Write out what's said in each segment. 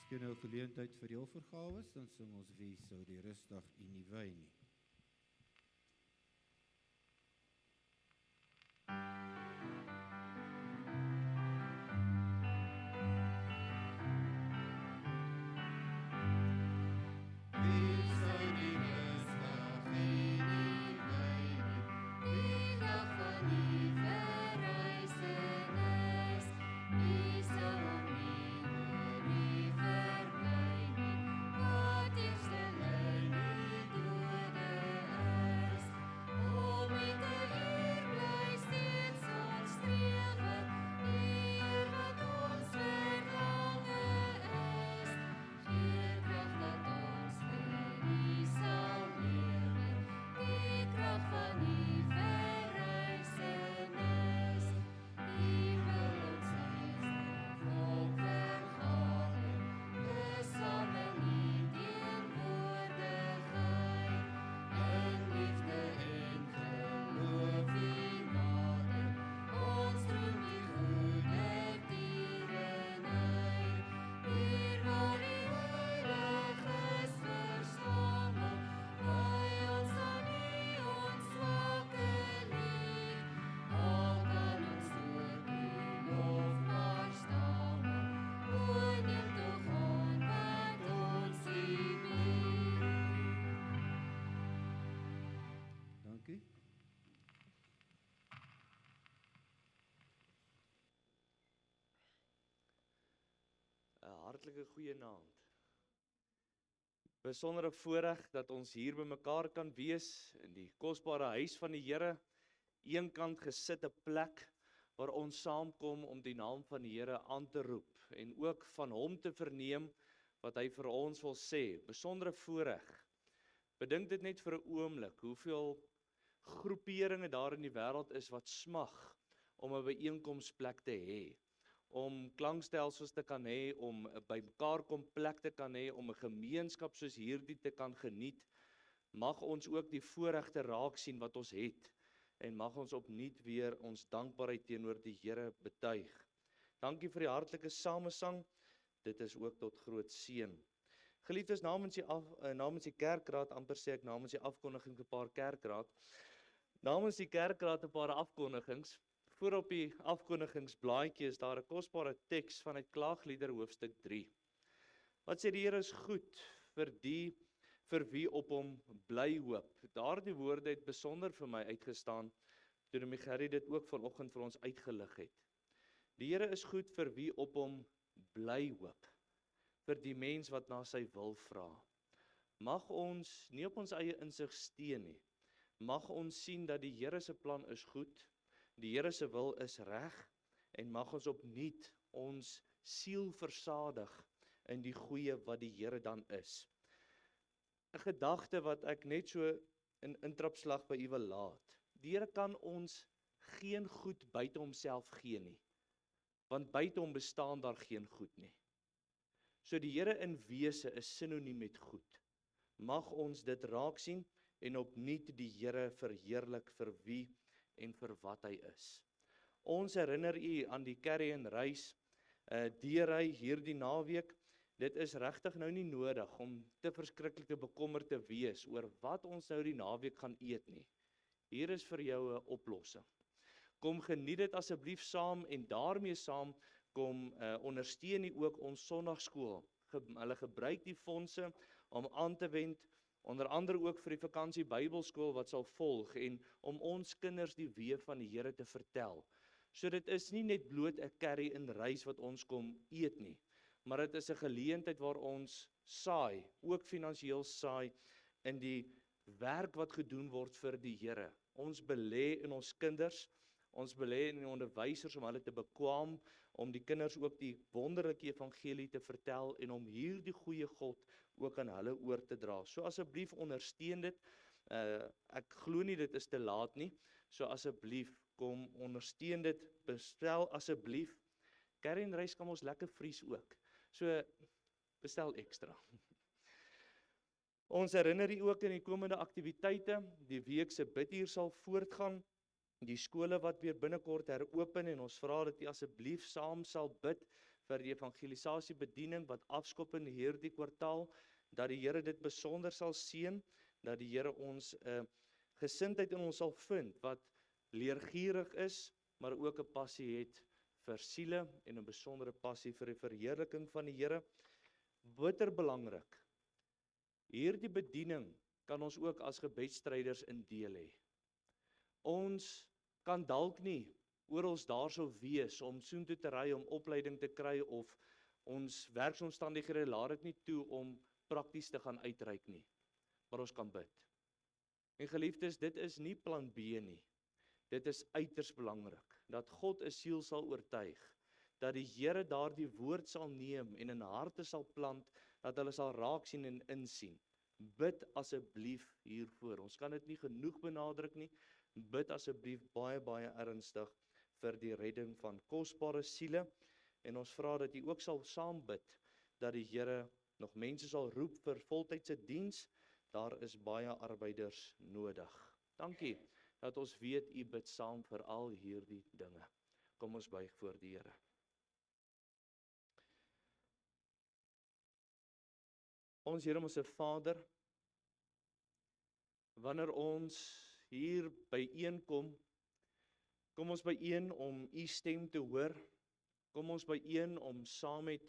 Miskien nou geleentheid vir die offergawes, dan sing ons wie sou die rustig en nie wy nie. Dankie. Hartlike goeienaand. Besondere voorreg dat ons hier by mekaar kan wees in die kosbare huis van die Here, eenkant gesit 'n plek waar ons saamkom om die naam van die Here aan te roep en ook van hom te verneem wat hy vir ons wil sê. Besondere voorreg. Bedink dit net vir 'n oomblik hoeveel groeperinge daar in die wêreld is wat smag om 'n byeenkomsplek te hê, om klankstelsels te kan hê, om 'n bymekaar kom plek te kan hê, om 'n gemeenskap soos hierdie te kan geniet. Mag ons ook die voorregte raak sien wat ons het en mag ons opnuut weer ons dankbaarheid teenoor die Here betuig. Dankie vir die hartlike samesang. Dit is ook tot groot seën. Geliefdes, namens die kerkraad, amper sê ek namens die afkondiging 'n paar kerkraad. Namens die kerkraad 'n paar afkondigings. Voor op die afkondigingsblaadjie is daar 'n kosbare teks vanuit Klaagliedere hoofstuk 3. Wat sê die Here is goed vir wie op hom bly hoop. Daardie woorde het besonder vir my uitgestaan toe Michael dit ook vanoggend vir ons uitgelig het. Die Here is goed vir wie op hom bly hoop. Vir die mens wat na sy wil vra. Mag ons nie op ons eie insig steun nie. Mag ons sien dat die Here se plan is goed, die Here se wil is reg en mag ons opnuut ons siel versadig in die goeie wat die Here dan is. 'n Gedagte wat ek net so in intrapslag by u wil laat. Die Here kan ons geen goed buite homself gee nie, want buite hom bestaan daar geen goed nie. So die Here in wese is sinoniem met goed. Mag ons dit raak sien en opnuut die Here verheerlik vir wie en vir wat hy is. Ons herinner u aan die Carry and Reis deurry hierdie naweek. Dit is regtig nou nie nodig om te verskriklik te bekommerd te wees oor wat ons nou die naweek gaan eet nie. Hier is vir jou 'n oplossing. Kom geniet dit asseblief saam en daarmee saam kom ondersteun u ook ons Sondagskool. Hulle gebruik die fondse om aan te wend, onder andere ook vir die vakansie Bybelskool wat sal volg en om ons kinders die weë van die Here te vertel. So dit is nie net bloot 'n Carry and Reis wat ons kom eet nie, maar dit is 'n geleentheid waar ons saai, ook finansiëel saai in die werk wat gedoen word vir die Here. Ons belê in ons kinders. Ons belê in die onderwysers om hulle te bekwam, om die kinders ook die wonderlike evangelie te vertel en om hierdie goeie God ook aan hulle oor te dra. So asseblief ondersteun dit. Ek glo nie dit is te laat nie. So asseblief kom ondersteun dit. Bestel asseblief. Carry and Reis kan ons lekker vries ook. So bestel ekstra. Ons herinner u ook in die komende aktiwiteite. Die week se biduur sal voortgaan. Die skole wat weer binnekort heropen en ons vra dat u asseblief saam sal bid vir die evangelisasie bediening wat afskop in hierdie kwartaal, dat die Here dit besonder sal seën, dat die Here ons 'n gesindheid in ons sal vind wat leergierig is, maar ook 'n passie het vir siele en 'n besondere passie vir die verheerliking van die Here. Bitter belangrik. Hierdie bediening kan ons ook as gebedsstryders in deel hê. Ons kan dalk nie oral daar sou wees om soontoe te ry om opleiding te kry of ons werksomstandighede laat dit nie toe om prakties te gaan uitreik nie. Maar ons kan bid. En geliefdes, dit is nie plan B nie. Dit is uiters belangrik, dat God 'n siel sal oortuig, dat die Here daardie woord sal neem en in harte sal plant, dat hulle sal raak sien en insien. Bid asseblief hiervoor. Ons kan dit nie genoeg benadruk nie. Bid asseblief baie, baie ernstig vir die redding van kosbare siele. En ons vra dat u ook sal saam bid, dat die Here nog mense sal roep vir voltydse diens. Daar is baie arbeiders nodig. Dankie dat ons weet u bid saam vir al hierdie dinge. Kom ons buig voor die Here. Ons Here, ons Vader, wanneer ons hier byeenkom, kom ons byeen om u stem te hoor. Kom ons byeen om saam met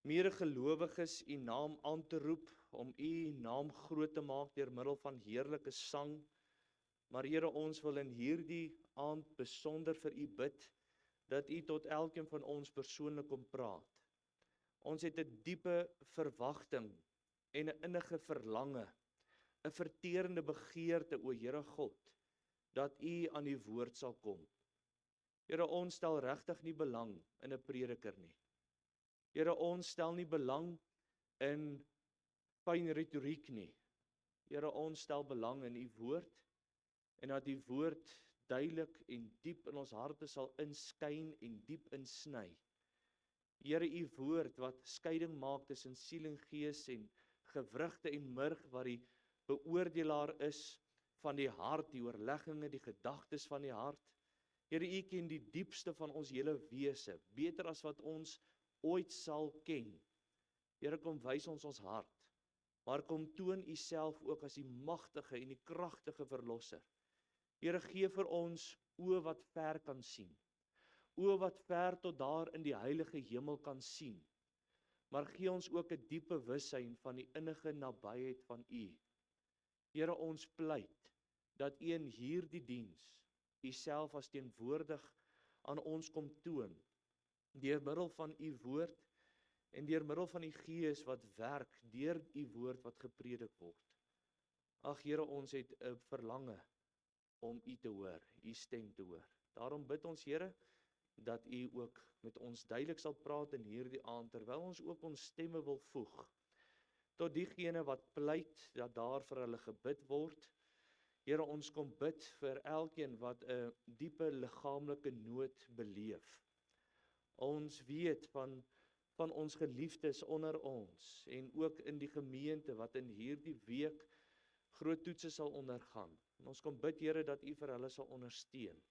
medegelowiges u naam aan te roep, om u naam groot te maak deur middel van heerlike sang. Maar Here, ons wil in hierdie aand besonder vir u bid, dat u tot elkeen van ons persoonlik kom praat. Ons het 'n diepe verwagting en 'n innige verlange, 'n verterende begeerte, o Here God, dat u aan die woord sal kom. Here, ons stel regtig nie belang in 'n prediker nie. Here, ons stel nie belang in fyn retoriek nie. Here, ons stel belang in u woord, en dat die woord duidelik en diep in ons harte sal inskyn en diep insny. Here, u woord wat skeiding maak tussen siel en gees en gewrigte en murg, wat die beoordelaar is van die hart, die oorlegginge, die gedagtes van die hart. Here, u ken die diepste van ons hele wese, beter as wat ons ooit sal ken. Here, kom wys ons hart, maar kom toon u self ook as die magtige en die kragtige verlosser. Here, gee vir ons oë wat ver kan sien, oë wat ver tot daar in die heilige hemel kan sien, maar gee ons ook 'n diepe bewussyn van die innige nabyheid van u. Here, ons pleit dat u in hierdie diens u self as teenwoordig aan ons kom toon, deur middel van u woord en deur middel van die Gees wat werk deur u woord wat gepredik word. Ag Here, ons het 'n verlange om u te hoor, u stem te hoor. Daarom bid ons, Here, dat u ook met ons duidelik sal praat in hierdie aand, terwyl ons ook ons stemme wil voeg tot diegene wat pleit dat daar vir hulle gebid word. Here, ons kom bid vir elkeen wat 'n diepe liggaamlike nood beleef. Ons weet van ons geliefdes onder ons en ook in die gemeente wat in hierdie week groot toetse sal ondergaan. En ons kom bid, Here, dat u vir hulle sal ondersteun.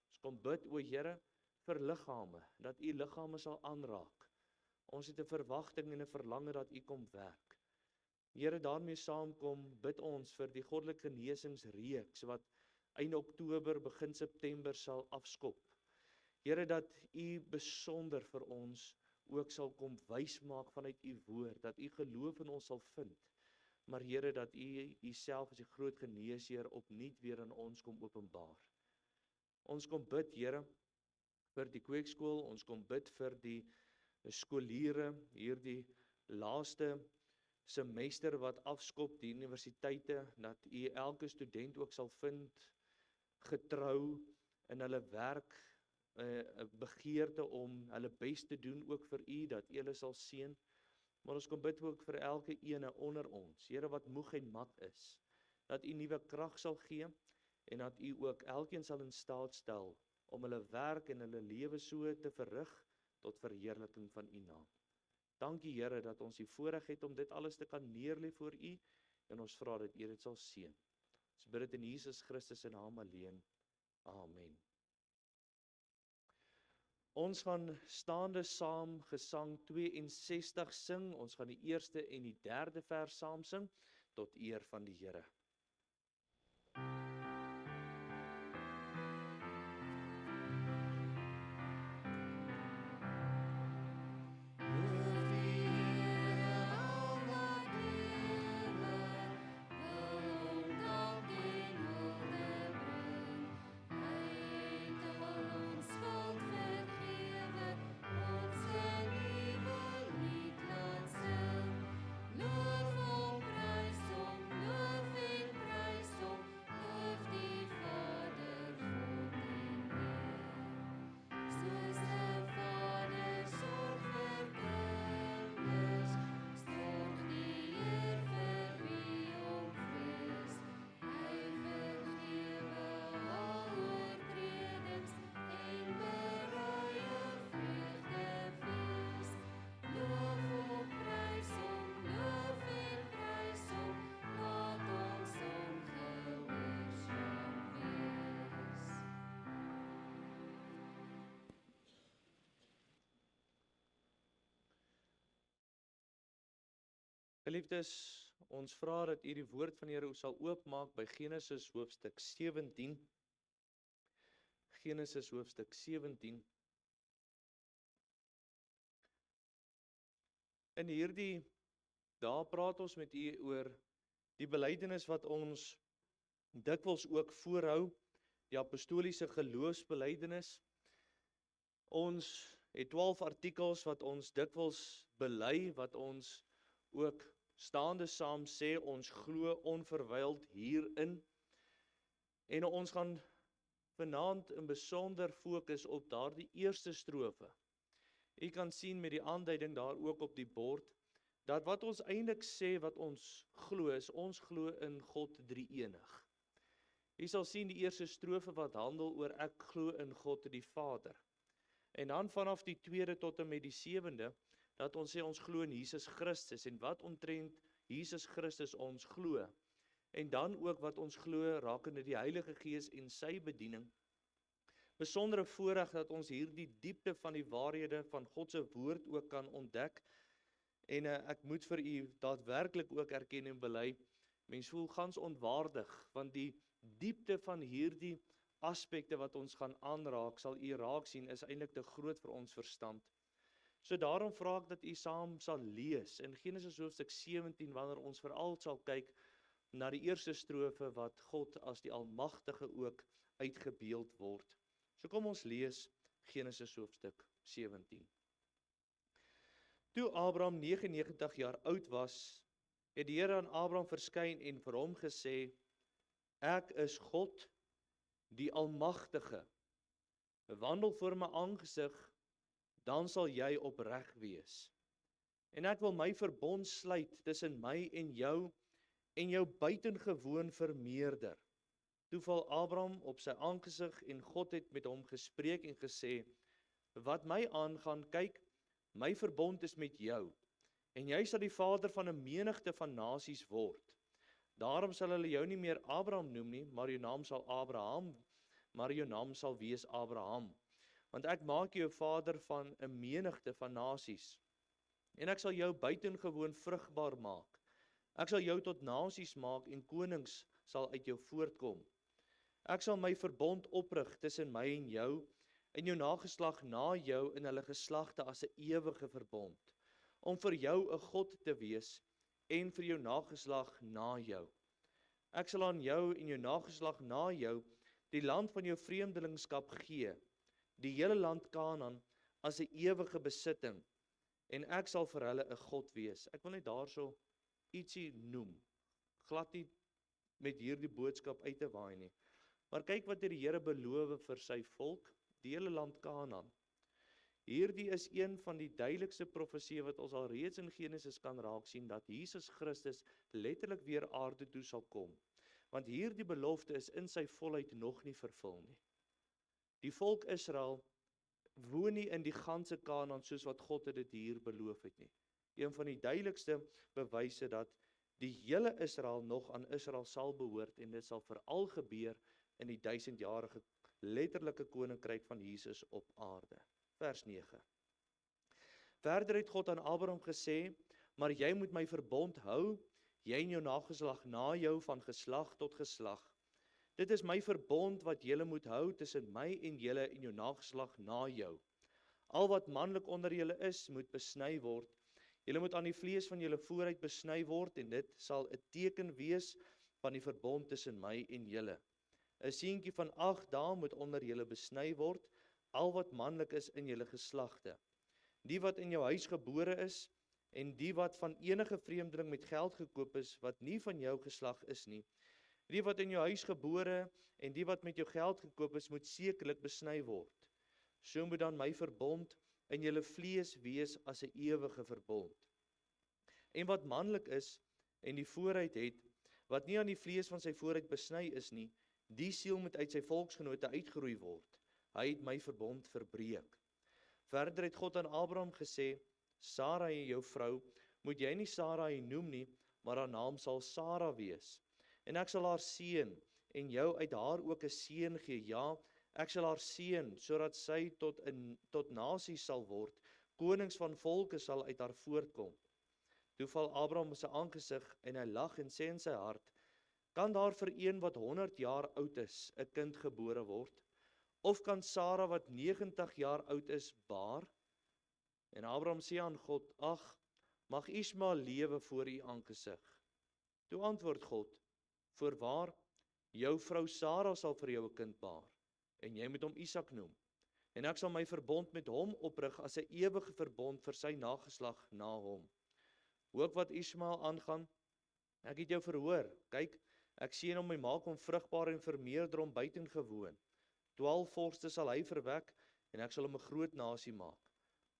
Ons kom bid, o Here, vir liggame, dat u liggame sal aanraak. Ons het 'n verwagting en 'n verlange dat u kom werk. Here, daarmee saamkom bid ons vir die goddelike genesingsreeks wat einde Oktober, begin September sal afskop. Here, dat u besonder vir ons ook sal kom wys maak vanuit u woord, dat u geloof in ons sal vind. Maar Here, dat u uself as die groot geneesheer opnuut weer aan ons kom openbaar. Ons kom bid, Here, vir die kweekskool, ons kom bid vir die skooliere, hierdie laaste semester wat afskop, die universiteite, dat u elke student ook sal vind, getrou in hulle werk, 'n begeerte om hulle bes te doen ook vir u, dat u hulle sal seën. Maar ons kom bid ook vir elke ene onder ons, Here, wat moeg en mat is, dat u nuwe krag sal gee, en dat u ook elkeen sal in staat stel om hulle werk en hulle lewe so te verrig tot verheerliking van u naam. Dankie, Here, dat ons die voorreg het om dit alles te kan neerlê voor u, en ons vra dat u dit sal seën. Ons bid dit in Jesus Christus se naam alleen. Amen. Ons gaan staande saam gesang 62 sing. Ons gaan die eerste en die derde vers saam sing tot eer van die Here. Geliefdes, ons vra dat u die woord van die Here sal oopmaak by Genesis hoofstuk 17. Genesis hoofstuk 17. In hierdie dae praat ons met u oor die belydenis wat ons dikwels ook voorhou, die apostoliese geloofsbelydenis. Ons het 12 artikels wat ons dikwels bely, wat ons ook staande saam sê ons glo onverwyld hierin. En ons gaan vanaand in besonder fokus op daardie eerste strofe. U kan sien met die aanduiding daar ook op die bord, dat wat ons eintlik sê wat ons glo is, ons glo in God drie-enig. U sal sien die eerste strofe wat handel oor ek glo in God die Vader. En dan vanaf die tweede tot en met die sewende, dat ons sê ons glo in Jesus Christus en wat omtrent Jesus Christus ons glo. En dan ook wat ons glo rakende die Heilige Gees en sy bediening. Besondere voorreg dat ons hierdie diepte van die waarhede van God se woord ook kan ontdek. En ek moet vir u daadwerklik ook erken en bely, mens voel gans onwaardig, want die diepte van hierdie aspekte wat ons gaan aanraak, sal u raak sien, is eintlik te groot vir ons verstand. So daarom vra ek dat u saam sal lees in Genesis hoofstuk 17, wanneer ons veral sal kyk na die eerste strofe wat God as die Almagtige ook uitgebeeld word. So kom ons lees Genesis hoofstuk 17. Toe Abraham 99 jaar oud was, het die Here aan Abraham verskyn en vir hom gesê, ek is God, die Almagtige. Wandel voor my aangesig, dan sal jy opreg wees. En ek wil my verbond sluit tussen my en jou buitengewoon vermeerder. Toe val Abraham op sy aangesig en God het met hom gespreek en gesê, wat my aangaan, kyk, my verbond is met jou, en jy sal die vader van 'n menigte van nasies word. Daarom sal hulle jou nie meer Abraham noem nie, maar jou naam sal Abraham, maar jou naam sal wees Abraham. Want ek maak jou vader van 'n menigte van nasies. En ek sal jou buitengewoon vrugbaar maak. Ek sal jou tot nasies maak en konings sal uit jou voortkom. Ek sal my verbond oprig tussen my en jou nageslag na jou in hulle geslagte as 'n ewige verbond, om vir jou 'n God te wees en vir jou nageslag na jou. Ek sal aan jou en jou nageslag na jou die land van jou vreemdelingskap gee, die hele land Kanaan as 'n ewige besitting, en ek sal vir hulle 'n God wees. Ek wil net daarso ietsie noem, glad nie met hierdie boodskap uit te waai nie. Maar kyk wat die Here beloof vir sy volk, die hele land Kanaan. Hierdie is een van die duidelikste profesieë wat ons al reeds in Genesis kan raak sien, dat Jesus Christus letterlik weer aarde toe sal kom. Want hierdie belofte is in sy volheid nog nie vervul nie. Die volk Israel woon nie in die ganse Kanaan soos wat God dit hier beloof het nie. Een van die duidelikste bewyse dat die hele Israel nog aan Israel sal behoort, en dit sal veral gebeur in die 1000-jarige letterlike koninkryk van Jesus op aarde. Vers 9. Verder het God aan Abraham gesê, maar jy moet my verbond hou, jy en jou nageslag na jou van geslag tot geslag. Dit is my verbond wat julle moet hou tussen my en julle en jou nageslag na jou. Al wat manlik onder julle is, moet besny word. Julle moet aan die vlees van julle vooruit besny word en dit sal 'n teken wees van die verbond tussen my en julle. 'n Seentjie van 8 dae moet onder julle besny word, al wat manlik is in julle geslagte. Die wat in jou huis gebore is en die wat van enige vreemdeling met geld gekoop is wat nie van jou geslag is nie. Die wat in jou huis gebore en die wat met jou geld gekoop is, moet sekerlik besny word. So moet dan my verbond in julle vlees wees as 'n ewige verbond. En wat manlik is en die vooruit het, wat nie aan die vlees van sy vooruit besny is nie, die siel moet uit sy volksgenote uitgeroei word. Hy het my verbond verbreek. Verder het God aan Abraham gesê, Sarai, jou vrou, moet jy nie Sarai noem nie, maar haar naam sal Sara wees. En ek sal haar seën, en jou uit haar ook 'n seun gee. Ja, ek sal haar seën, sodat sy tot nasies sal word. Konings van volke sal uit haar voortkom. Toe val Abraham sy aangesig, en hy lag en sê in sy hart, kan daar vir een wat 100 jaar oud is, 'n kind gebore word? Of kan Sara wat 90 jaar oud is, baar? En Abraham sê aan God, ag, mag Ismael lewe voor u aangesig. Toe antwoord God, voorwaar, jou vrou Sara sal vir jou 'n kind baar, en jy moet hom Isak noem. En ek sal my verbond met hom oprig as 'n ewige verbond vir sy nageslag na hom. Ook wat Ismael aangaan, ek het jou verhoor, kyk, ek seën hom en maak hom vrugbaar en vermeerder hom buitengewoon. 12 vorste sal hy verwek, en ek sal hom 'n groot nasie maak.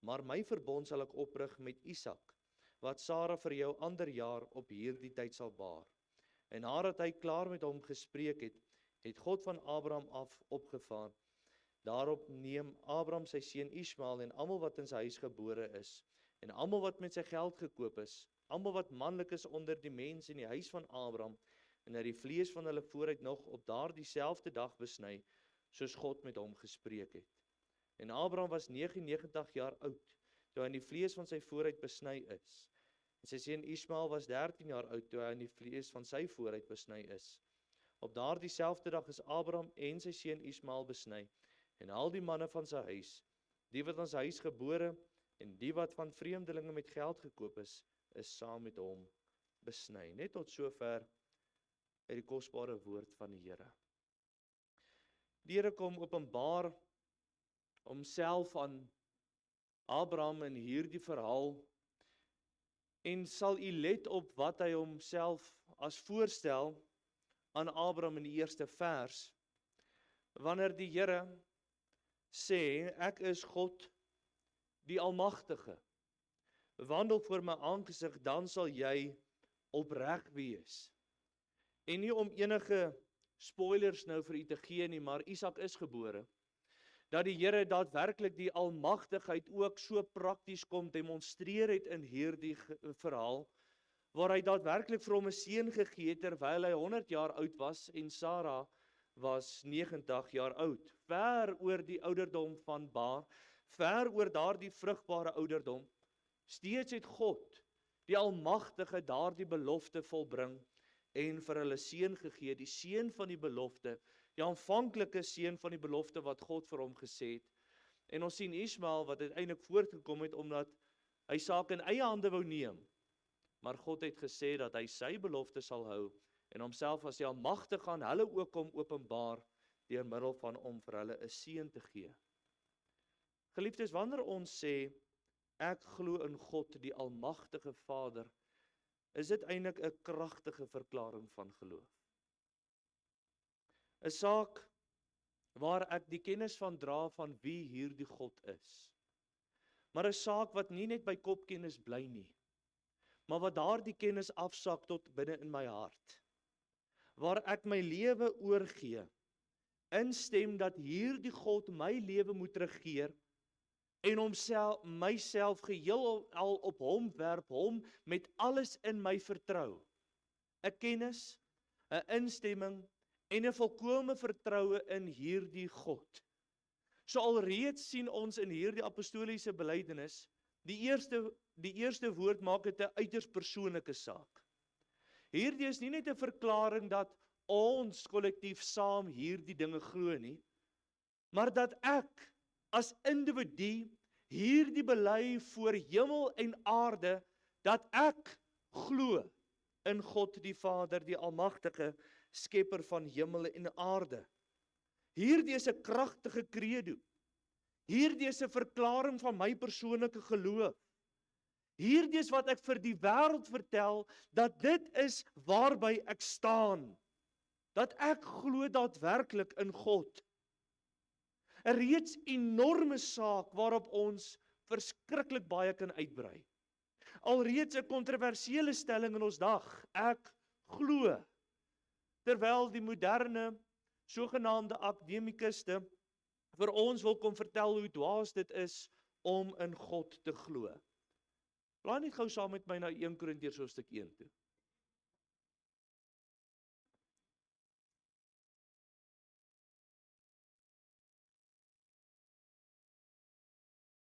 Maar my verbond sal ek oprig met Isak, wat Sara vir jou ander jaar op hierdie tyd sal baar. En nadat hy klaar met hom gespreek het, het God van Abraham af opgevaar. Daarop neem Abraham sy seun Ismael en almal wat in sy huis gebore is, en almal wat met sy geld gekoop is, almal wat manlik is onder die mense in die huis van Abraham, en hy die vlees van hulle vooruit nog op daardie selfde dag besny, soos God met hom gespreek het. En Abraham was 99 jaar oud, toe hy in die vlees van sy vooruit besny is. En sy seun Ismael was 13 jaar oud, toe hy in die vlees van sy vooruit besny is. Op daardie selfde dag is Abraham en sy seun Ismael besny, en al die manne van sy huis, die wat in sy huis gebore, en die wat van vreemdelinge met geld gekoop is saam met hom besny. Net tot sover uit die kosbare woord van die Here. Die Here kom openbaar homself aan Abraham in hierdie verhaal, en sal u let op wat hy homself as voorstel aan Abraham in die eerste vers, wanneer die Here sê, ek is God, die Almagtige, wandel voor my aangesig, dan sal jy opreg wees. En nie om enige spoilers nou vir u te gee nie, maar Isak is gebore, dat die Here daadwerklik die almagtigheid ook so prakties kom demonstreer het in hierdie verhaal, waar hy daadwerklik vir hom 'n seun gegee het terwyl hy 100 jaar oud was en Sara was 90 jaar oud. Ver oor die ouderdom van baar, ver oor daardie vrugbare ouderdom, steeds het God, die Almagtige, daardie belofte volbring en vir hulle seun gegee, die seun van die belofte, die aanvanklike seun van die belofte wat God vir hom gesê het. En ons sien Ismael wat uiteindelik voortgekom het omdat hy saak in eie hande wou neem. Maar God het gesê dat hy sy belofte sal hou en homself as die Almagtige aan hulle ook kom openbaar deur middel van om vir hulle 'n seun te gee. Geliefdes, wanneer ons sê ek glo in God, die Almagtige Vader, is dit eintlik 'n kragtige verklaring van geloof. 'n Saak waar ek die kennis van dra van wie hierdie God is. Maar 'n saak wat nie net by kopkennis bly nie, maar wat daardie kennis afsak tot binne in my hart. Waar ek my lewe oorgee, instem dat hierdie God my lewe moet regeer en myself geheel al op hom werp, hom met alles in my vertrou. 'n Kennis, 'n instemming en 'n volkome vertroue in hierdie God. So alreeds sien ons in hierdie apostoliese belydenis, die eerste woord maak dit 'n uiters persoonlike saak. Hierdie is nie net 'n verklaring dat ons kollektief saam hierdie dinge glo nie, maar dat ek as individu hierdie bely voor hemel en aarde, dat ek glo in God die Vader, die Almagtige, skepper van hemel en aarde. Hierdie is 'n kragtige credo. Hierdie is 'n verklaring van my persoonlike geloof. Hierdie is wat ek vir die wêreld vertel, dat dit is waarby ek staan. Dat ek glo daadwerklik in God. 'n reeds enorme saak waarop ons verskriklik baie kan uitbrei. Alreeds 'n kontroversiële stelling in ons dag, ek glo. Terwyl die moderne sogenaamde akademikuste vir ons wil kom vertel hoe dwaas dit is om in God te glo. Blaai net gou saam met my na 1 Korintiërs hoofstuk 1 toe.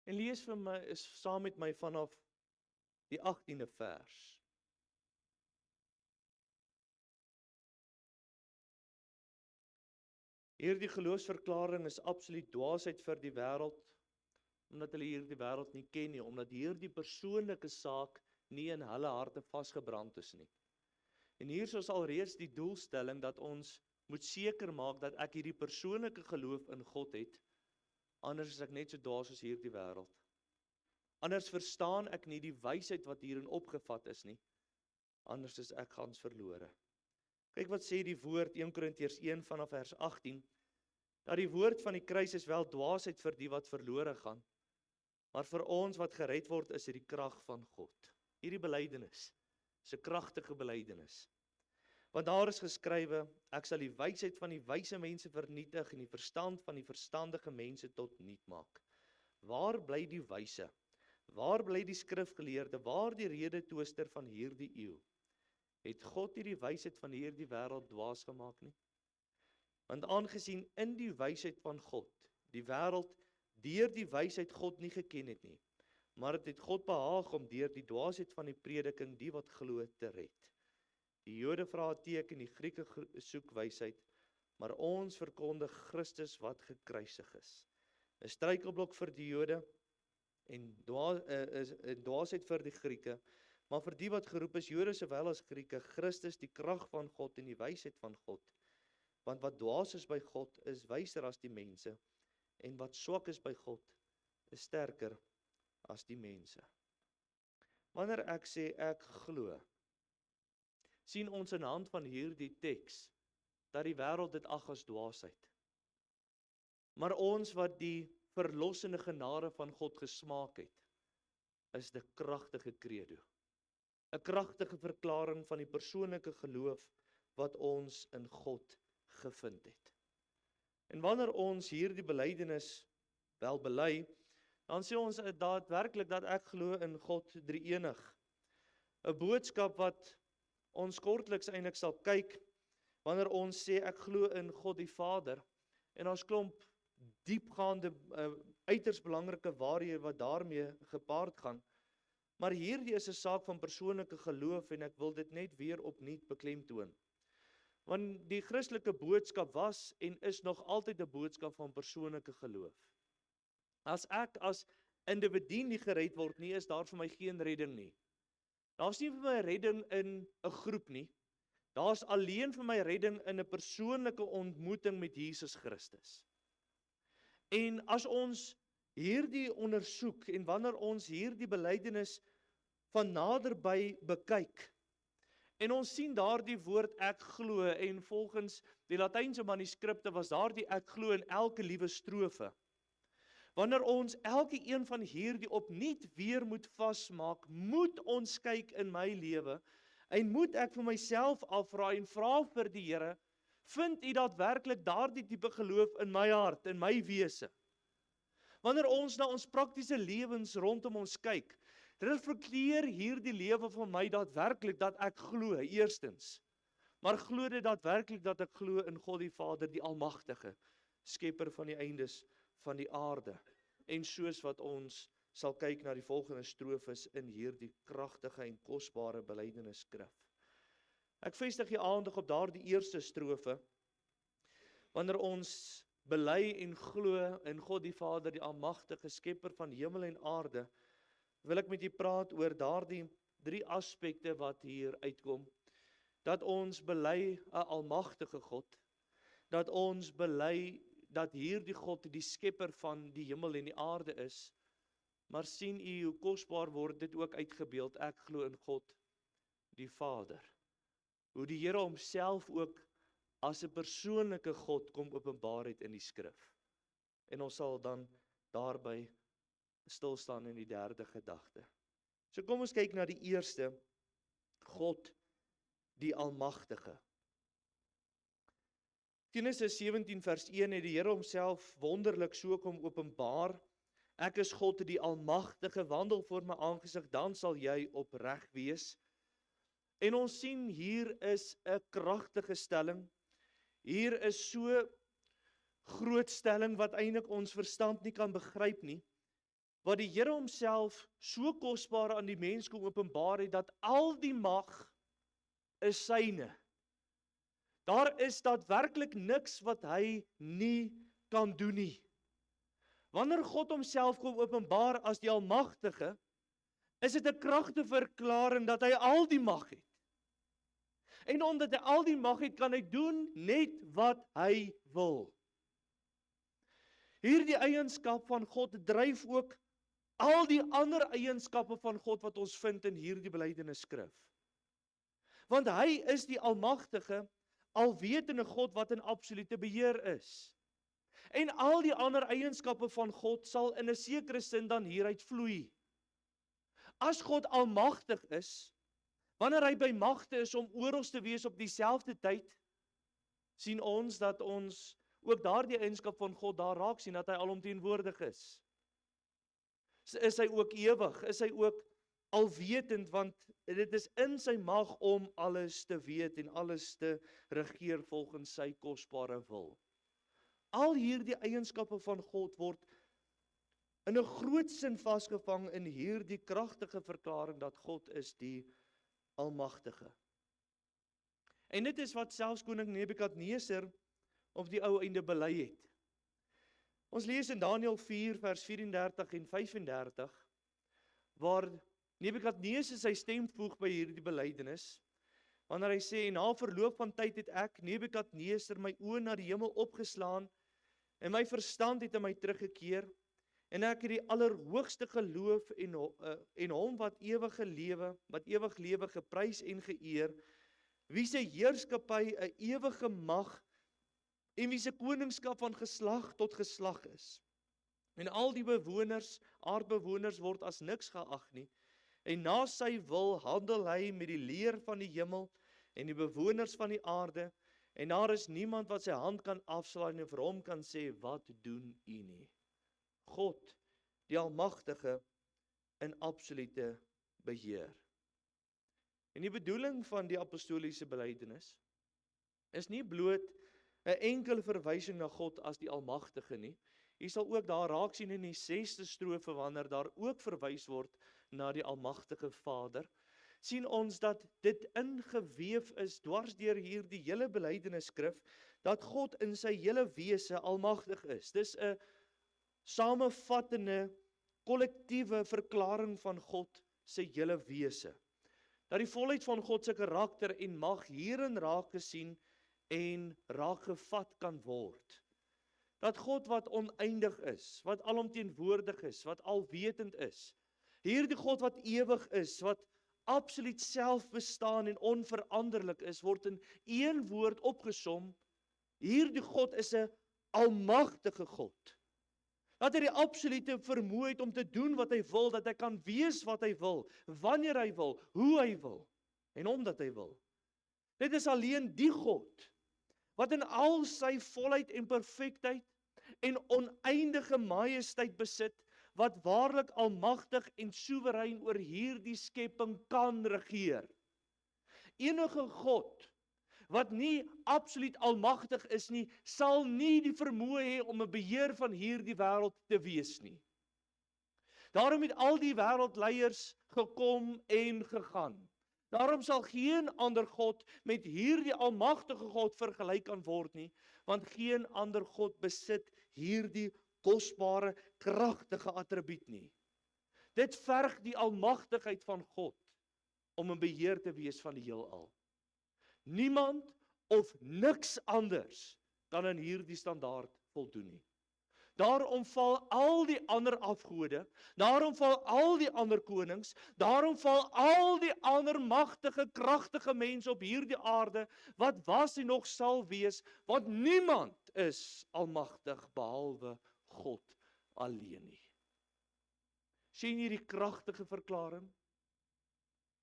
En lees vir my saam met my vanaf die 18de vers. Hierdie geloofsverklaring is absoluut dwaasheid vir die wêreld, omdat hulle hierdie wêreld nie ken nie, omdat hierdie persoonlike saak nie in hulle harte vasgebrand is nie. En hier is alreeds die doelstelling dat ons moet seker maak dat ek hierdie persoonlike geloof in God het, anders is ek net so dwaas as hierdie wêreld. Anders verstaan ek nie die wysheid wat hierin opgevat is nie, anders is ek gans verlore. Kyk wat sê die woord 1 Korintiërs 1 vanaf vers 18, dat die woord van die kruis is wel dwaasheid vir die wat verlore gaan, maar vir ons wat gered word is dit die krag van God. Hierdie belydenis is 'n kragtige belydenis. Want daar is geskrywe, ek sal die wysheid van die wyse mense vernietig en die verstand van die verstandige mense tot niet maak. Waar bly die wyse? Waar bly die skrifgeleerde? Waar die redetwister van hierdie eeu? Het God nie die wysheid van hierdie wêreld dwaas gemaak nie? Want aangesien in die wysheid van God, die wêreld deur die wysheid God nie geken het nie, maar dit het God behaag om deur die dwaasheid van die prediking die wat glo te red. Die Jode vra 'n teken, die Grieke soek wysheid, maar ons verkondig Christus wat gekruisig is. 'n struikelblok vir die Jode en dwaasheid vir die Grieke, maar vir die wat geroep is, Jode sowel as Grieke, Christus die krag van God en die wysheid van God. Want wat dwaas is by God is wyser as die mense, en wat swak is by God is sterker as die mense. Wanneer ek sê ek glo, sien ons in hand van hierdie teks dat die wêreld dit ag as dwaasheid. Maar ons wat die verlossende genade van God gesmaak het, is die kragtige credo. 'n kragtige verklaring van die persoonlike geloof wat ons in God gevind het. En wanneer ons hierdie belydenis wel bely, dan sê ons daadwerklik dat ek glo in God drie-enig. 'n boodskap wat ons kortliks eintlik sal kyk, wanneer ons sê ek glo in God die Vader, en ons klomp diepgaande, uiters belangrike waarhede wat daarmee gepaard gaan, maar hierdie is 'n saak van persoonlike geloof, en ek wil dit net weer opnuut beklemtoon. Want die Christelike boodskap was en is nog altyd 'n boodskap van persoonlike geloof. As ek as individu nie gered word nie, is daar vir my geen redding nie. Daar's nie vir my redding in 'n groep nie. Daar's alleen vir my redding in 'n persoonlike ontmoeting met Jesus Christus. En as ons hierdie ondersoek en wanneer ons hierdie belydenis van naderby bekyk, en ons sien daardie woord ek glo, en volgens die Latynse manuskripte was daardie ek glo in elke liewe strofe. Wanneer ons elke een van hierdie opnuut weer moet vasmaak, moet ons kyk in my lewe, en moet ek vir myself afvra en vra vir die Here, vind U daadwerklik daardie tipe geloof in my hart, in my wese? Wanneer ons na ons praktiese lewens rondom ons kyk, reflekteer hierdie lewe van my daadwerklik dat ek glo, eerstens. Maar glo dit daadwerklik dat ek glo in God die Vader, die Almagtige, skepper van die eindes van die aarde. En soos wat ons sal kyk na die volgende strofes in hierdie kragtige en kosbare belydenisskrif. Ek vestig die aandag op daardie eerste strofe, wanneer ons bely en glo in God die Vader, die almagtige skepper van hemel en aarde, wil ek met u praat oor daardie 3 aspekte wat hier uitkom. Dat ons bely 'n almagtige God, dat ons bely dat hierdie God die skepper van die hemel en die aarde is, maar sien u hoe kosbaar word dit ook uitgebeeld, ek glo in God die Vader. Hoe die Here homself ook as 'n persoonlike God kom openbaar het in die skrif. En ons sal dan daarby stil staan in die derde gedagte. So kom ons kyk na die eerste, God die Almagtige. Genesis 17 vers 1 het die Here homself wonderlik so kom openbaar. Ek is God die Almagtige, wandel voor my aangesig, dan sal jy opreg wees. En ons sien hier is 'n kragtige stelling. Hier is so groot stelling wat eintlik ons verstand nie kan begryp nie. Wat die Here homself so kosbaar aan die mens kom openbaar het, dat al die mag is syne. Daar is daadwerklik niks wat hy nie kan doen nie. Wanneer God homself kom openbaar as die Almagtige, is dit 'n kragtige verklaring dat hy al die mag het. En omdat hy al die mag het, kan hy doen net wat hy wil. Hierdie eienskap van God dryf ook al die ander eienskappe van God wat ons vind in hierdie belydenisskrif. Want hy is die Almagtige, alwetende God wat in absolute beheer is. En al die ander eienskappe van God sal in 'n sekere sin dan hieruit vloei. As God almagtig is, wanneer hy by magte is om oral te wees op dieselfde tyd, sien ons dat ons ook daardie eienskap van God daar raak sien, dat hy alomteenwoordig is. Is hy ook ewig? Is hy ook alwetend? Want dit is in sy mag om alles te weet en alles te regeer volgens sy kosbare wil. Al hierdie eienskappe van God word in 'n groot sin vasgevang in hierdie kragtige verklaring dat God is die Almagtige. En dit is wat selfs koning Nebukadneser op die ou einde bely het. Ons lees in Daniël 4 vers 34 en 35 waar Nebukadneser sy stem voeg by hierdie belydenis, wanneer hy sê, en na verloop van tyd het ek, Nebukadneser, my oë na die hemel opgeslaan en my verstand het in my teruggekeer en ek het die Allerhoogste geloof en hom wat ewig lewe geprys en geëer, wie se heerskappy 'n ewige mag en wie se koningskap van geslag tot geslag is. En al die aardbewoners word as niks geag nie, en na sy wil handel hy met die leer van die hemel en die bewoners van die aarde, en daar is niemand wat sy hand kan afslaan en vir hom kan sê, wat doen u nie? God, die Almagtige, in absolute beheer. En die bedoeling van die apostoliese belydenis is nie bloot 'n enkele verwysing na God as die Almagtige nie. Jy sal ook daar raak sien in die 6de strofe, wanneer daar ook verwys word na die Almagtige Vader, sien ons dat dit ingeweef is dwars deur hierdie hele belydenisskrif, dat God in sy hele wese almagtig is. Dis 'n samevattende, kollektiewe verklaring van God se hele wese. Dat die volheid van God se karakter en mag hierin raak gesien en raak gevat kan word. Dat God wat oneindig is, wat alomteenwoordig is, wat alwetend is, hierdie God wat ewig is, wat absoluut selfbestaan en onveranderlik is, word in een woord opgesom, hierdie God is 'n almagtige God. Dat hy die absolute vermoë het om te doen wat hy wil, dat hy kan wees wat hy wil, wanneer hy wil, hoe hy wil, en omdat hy wil. Dit is alleen die God, wat in al sy volheid en perfektheid en oneindige majesteit besit, wat waarlik almagtig en soewerein oor hierdie skepping kan regeer. Enige God wat nie absoluut almagtig is nie, sal nie die vermoë hê om 'n beheer van hierdie wêreld te wees nie. Daarom het al die wêreldleiers gekom en gegaan. Daarom sal geen ander God met hierdie almagtige God vergelyk kan word nie, want geen ander God besit hierdie kosbare, kragtige attribuut nie. Dit verg die almagtigheid van God om 'n beheer te wees van die heelal. Niemand of niks anders kan aan hierdie standaard voldoen nie. Daarom val al die ander afgode, daarom val al die ander konings, daarom val al die ander magtige, kragtige mense op hierdie aarde, wat was en nog sal wees, want niemand is almagtig behalwe God alleen nie. Sien jy die kragtige verklaring?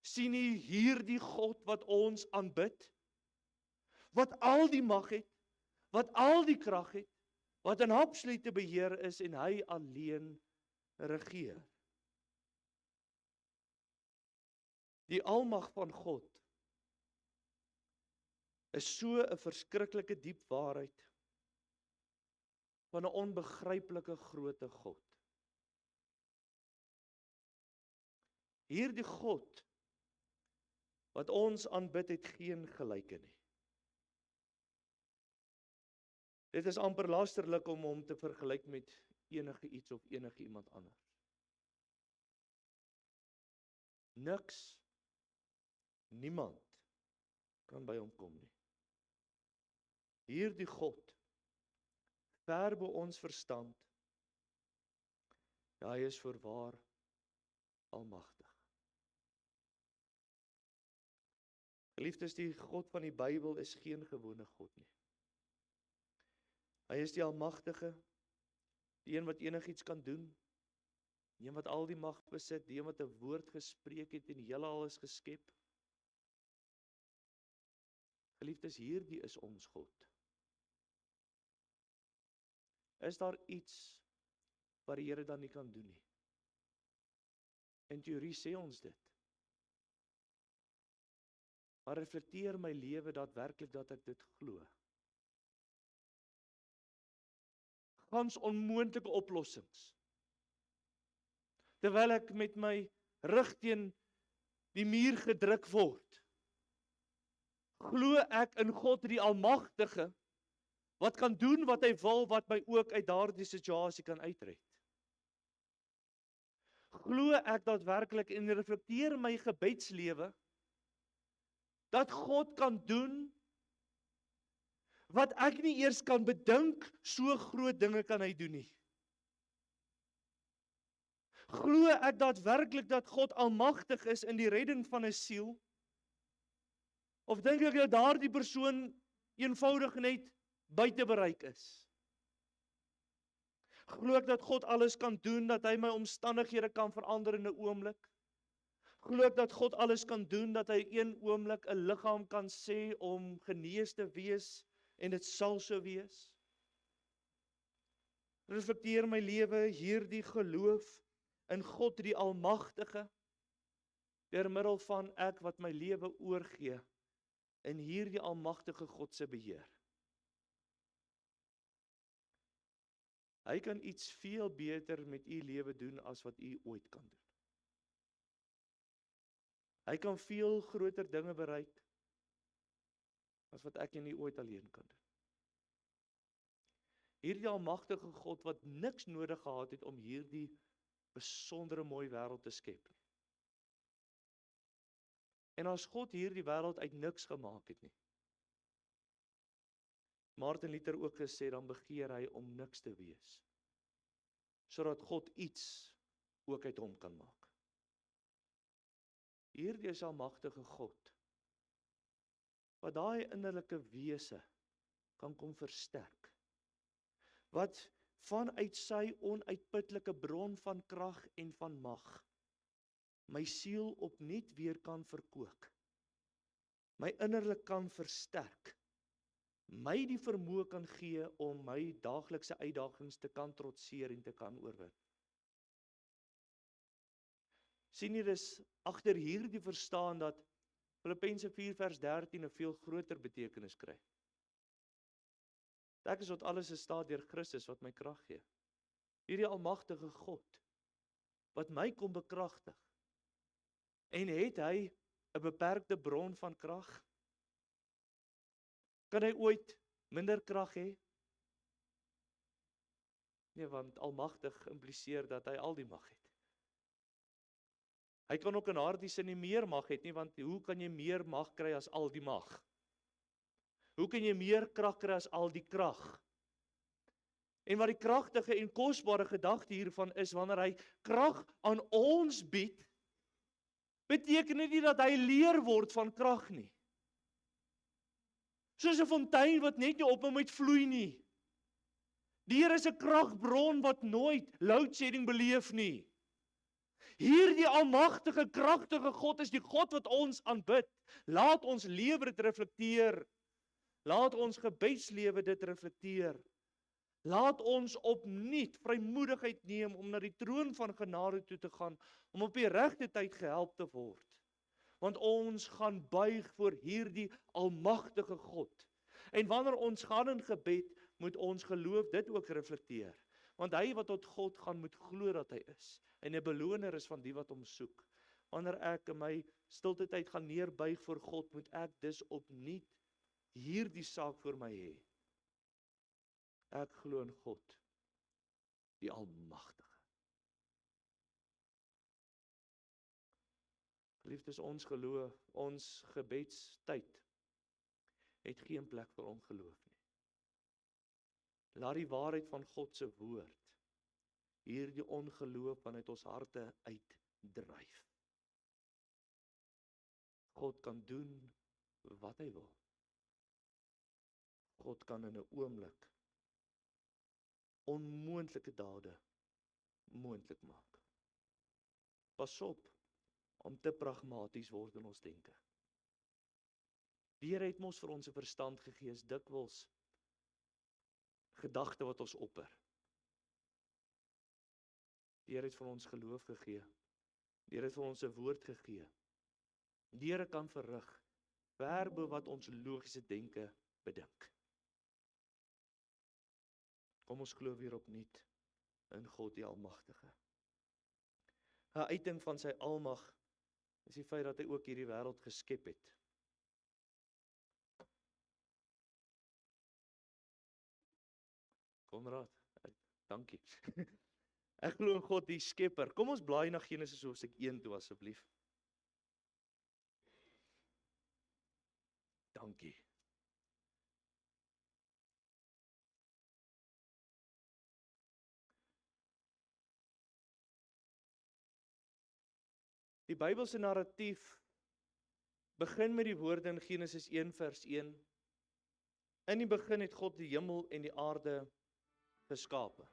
Sien jy hierdie God wat ons aanbid? Wat al die mag het, wat al die krag het, wat in absolute beheer is en hy alleen regeer. Die almag van God is so 'n verskriklike diep waarheid van 'n onbegryplike grootte God. Hierdie God wat ons aanbid het geen gelyke nie. Dit is amper lasterlik om hom te vergelyk met enige iets of enige iemand anders. Niks, niemand kan by hom kom nie. Hierdie God, ver bo ons verstand, ja, hy is voorwaar almagtig. Geliefdes, die God van die Bybel is geen gewone God nie. Hy is die almagtige, die een wat enigiets kan doen, die een wat al die mag besit, die een wat 'n woord gespreek het en die heelal is geskep. Geliefdes, hierdie is ons God. Is daar iets wat die Here dan nie kan doen nie? In teorie sê ons dit. Maar reflekteer my lewe daadwerklik dat ek dit glo? Gans onmoontlike oplossings. Terwyl ek met my rug teen die muur gedruk word, glo ek in God die Almagtige, wat kan doen wat hy wil, wat my ook uit daardie situasie kan uitred. Glo ek daadwerklik en reflekteer my gebedslewe, dat God kan doen wat ek nie eers kan bedink, so groot dinge kan hy doen nie. Glo ek daadwerklik dat God almagtig is in die redding van 'n siel? Of dink ek dat daardie persoon eenvoudig net buite bereik is? Glo ek dat God alles kan doen, dat hy my omstandighede kan verander in 'n oomblik? Glo ek dat God alles kan doen, dat hy een oomblik 'n liggaam kan sê om genees te wees en dit sal so wees? Reflekteer my lewe hierdie geloof in God die Almagtige deur middel van ek wat my lewe oorgee in hierdie almagtige God se beheer. Hy kan iets veel beter met u lewe doen as wat u ooit kan doen. Hy kan veel groter dinge bereik as wat ek en u ooit alleen kan doen. Hierdie almagtige God wat niks nodig gehad het om hierdie besondere mooi wêreld te skep. En as God hierdie wêreld uit niks gemaak het nie, Martin Luther ook gesê, dan begeer hy om niks te wees, sodat God iets ook uit hom kan maak. Hierdie is almagtige God, wat daai innerlike wese kan kom versterk, wat vanuit sy onuitputlike bron van krag en van mag, my siel opnuut weer kan verkoop, my innerlik kan versterk, my die vermoë kan gee om my daaglikse uitdagings te kan trotseer en te kan oorwin. Sien jy, dis agter hierdie verstaan dat Filippense 4 vers 13 'n veel groter betekenis kry. Ek is tot alles in staat deur Christus wat my krag gee. Hierdie almagtige God, wat my kom bekragtig. En het hy 'n beperkte bron van krag? Kan hy ooit minder krag hê? Nee, want almagtig impliseer dat hy al die mag het. Hy kan ook in daardie sin nie meer mag het nie, want hoe kan jy meer mag kry as al die mag? Hoe kan jy meer krag kry as al die krag? En wat die kragtige en kosbare gedagte hiervan is, wanneer hy krag aan ons bied, beteken dit nie dat hy leer word van krag nie. Soos 'n fontein wat net nie ophou met vloei nie. Die Here is 'n kragbron wat nooit load shedding beleef nie. Hierdie almagtige, kragtige God is die God wat ons aanbid. Laat ons lewe dit reflekteer. Laat ons gebedslewe dit reflekteer. Laat ons opnuut vrymoedigheid neem om na die troon van genade toe te gaan, om op die regte tyd gehelp te word. Want ons gaan buig voor hierdie almagtige God. En wanneer ons gaan in gebed, moet ons geloof dit ook reflekteer. Want hy wat tot God gaan, moet glo dat hy is. En 'n beloner is van die wat hom soek. Wanneer ek in my stilte tyd gaan neerbuig voor God, moet ek dus opnuut hierdie saak voor my hê. Ek glo in God, die Almagtige. Geliefdes, ons geloof, ons gebedstyd het geen plek vir ongeloof nie. Laat die waarheid van God se woord hierdie ongeloof vanuit ons harte uitdryf. God kan doen wat hy wil. God kan in 'n oomblik onmoontlike dade moontlik maak. Pas op om te pragmaties word in ons denke. Die Here het mos vir ons 'n verstand gegee, is dikwels gedagte wat ons opper. Die Here het vir ons geloof gegee. Die Here het vir ons 'n woord gegee. Die Here kan verrig ver bo wat ons logiese denke bedink. Kom ons glo weer opnuut in God die Almagtige. 'n Uiting van sy almag is die feit dat hy ook hierdie wêreld geskep het. Konrad, dankie. Ek glo in God die Skepper. Kom ons blaai na Genesis hoofstuk 1 toe asseblief. Dankie. Die Bybelse narratief begin met die woorde in Genesis 1 vers 1. In die begin het God die hemel en die aarde geskape.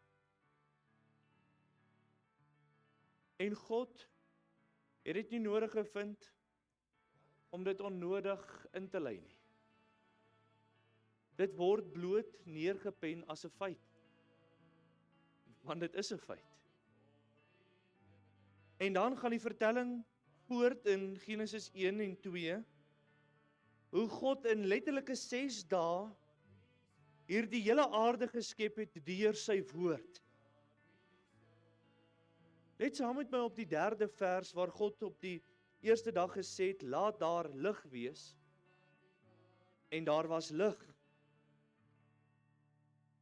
En God het dit nie nodig gevind om dit onnodig in te lei nie. Dit word bloot neergepen as 'n feit. Want dit is 'n feit. En dan gaan die vertelling voort in Genesis 1 en 2, hoe God in letterlike 6 dae hierdie hele aarde geskep het deur sy woord. Let saam met my op die 3de vers waar God op die eerste dag gesê het, laat daar lig wees. En daar was lig.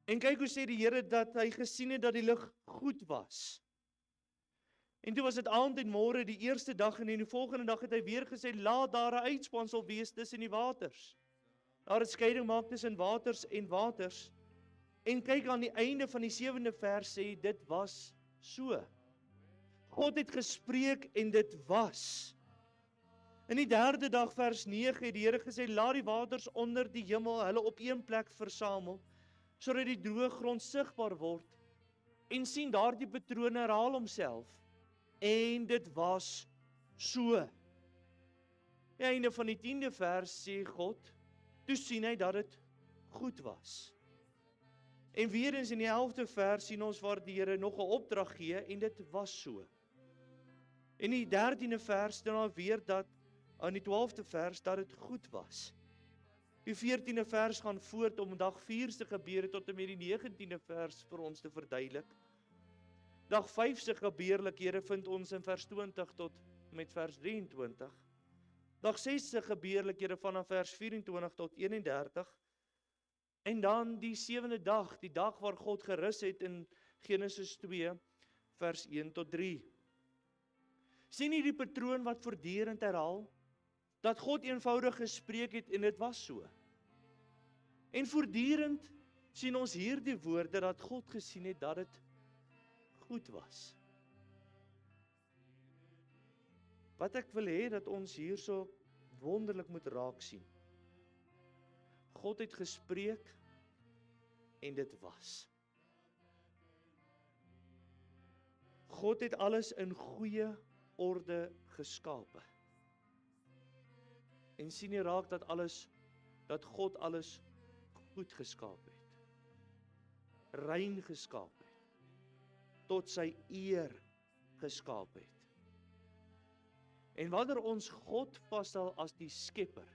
En kyk hoe sê die Here dat hy gesien het dat die lig goed was. En toe was dit aand en môre die eerste dag en die volgende dag het hy weer gesê, laat daar 'n uitspansel wees tussen die waters. Daar het skeiding maak tussen waters en waters. En kyk aan die einde van die 7de vers sê, dit was so. God het gespreek en dit was. In die 3de dag vers 9 het die Here gesê, laat die waters onder die hemel hulle op een plek versamel, sodat die droë grond sigbaar word. En sien daardie patroon herhaal homself. En dit was so. Die einde van die 10de vers sê God, toe sien hy dat dit goed was. En weer eens in die 11de vers sien ons waar die Here nog 'n opdrag gee en dit was so. En in die 13de vers staan daar weer dat aan die 12de vers dat dit goed was. Die 14de vers gaan voort om dag 4 se gebeure tot en met die 19de vers vir ons te verduidelik. Dag 5 se gebeurlikhede vind ons in vers 20 tot met vers 23. Dag 6 se gebeurlikhede vanaf vers 24 tot 31. En dan die 7de dag, die dag waar God gerus het in Genesis 2, vers 1 tot 3. Sien jy die patroon wat voortdurend herhaal? Dat God eenvoudig gespreek het en dit was so. En voortdurend sien ons hierdie woorde dat God gesien het dat dit goed was. Wat ek wil hê dat ons hierso wonderlik moet raak sien. God het gespreek en dit was. God het alles in goeie orde geskape. En sien jy raak dat God alles goed geskaap het. Rein geskaap het. Tot sy eer geskaap het. En wanneer ons God vasstel as die skepper,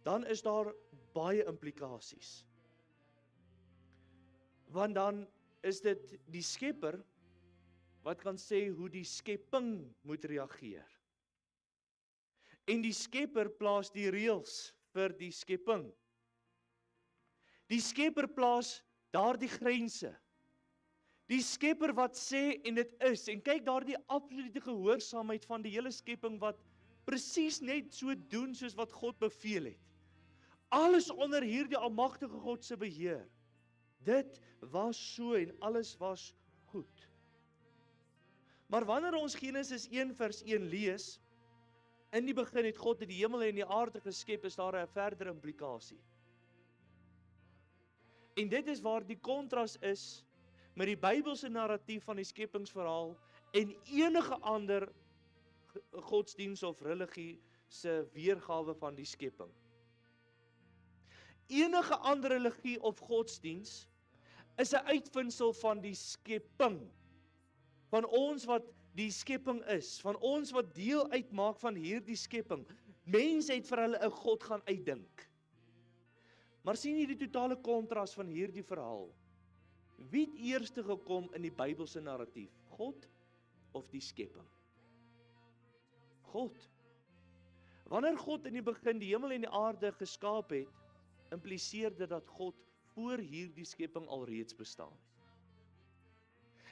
dan is daar baie implikasies. Want dan is dit die skepper wat kan sê hoe die skepping moet reageer. En die skepper plaas die reëls vir die skepping. Die skepper plaas daardie grense. Die skepper wat sê en dit is, en kyk daardie absolute gehoorsaamheid van die hele skepping wat presies net so doen soos wat God beveel het. Alles onder hierdie almagtige God se beheer. Dit was so en alles was goed. Maar wanneer ons Genesis 1 vers 1 lees, in die begin het God die hemel en die aarde geskep, is daar 'n verdere implikasie. En dit is waar die kontras is met die Bybelse narratief van die skepingsverhaal en enige ander godsdiens of religie se weergawe van die skepping. Enige ander religie of godsdiens is 'n uitvinding van die skepping. Van ons wat die skepping is, van ons wat deel uitmaak van hierdie skepping. Mense het vir hulle 'n God gaan uitdink. Maar sien jy die totale kontras van hierdie verhaal? Wie het eerste gekom in die Bybelse narratief? God of die skepping? God. Wanneer God in die begin die hemel en die aarde geskaap het, impliseer dit dat God voor hierdie skepping alreeds bestaan het.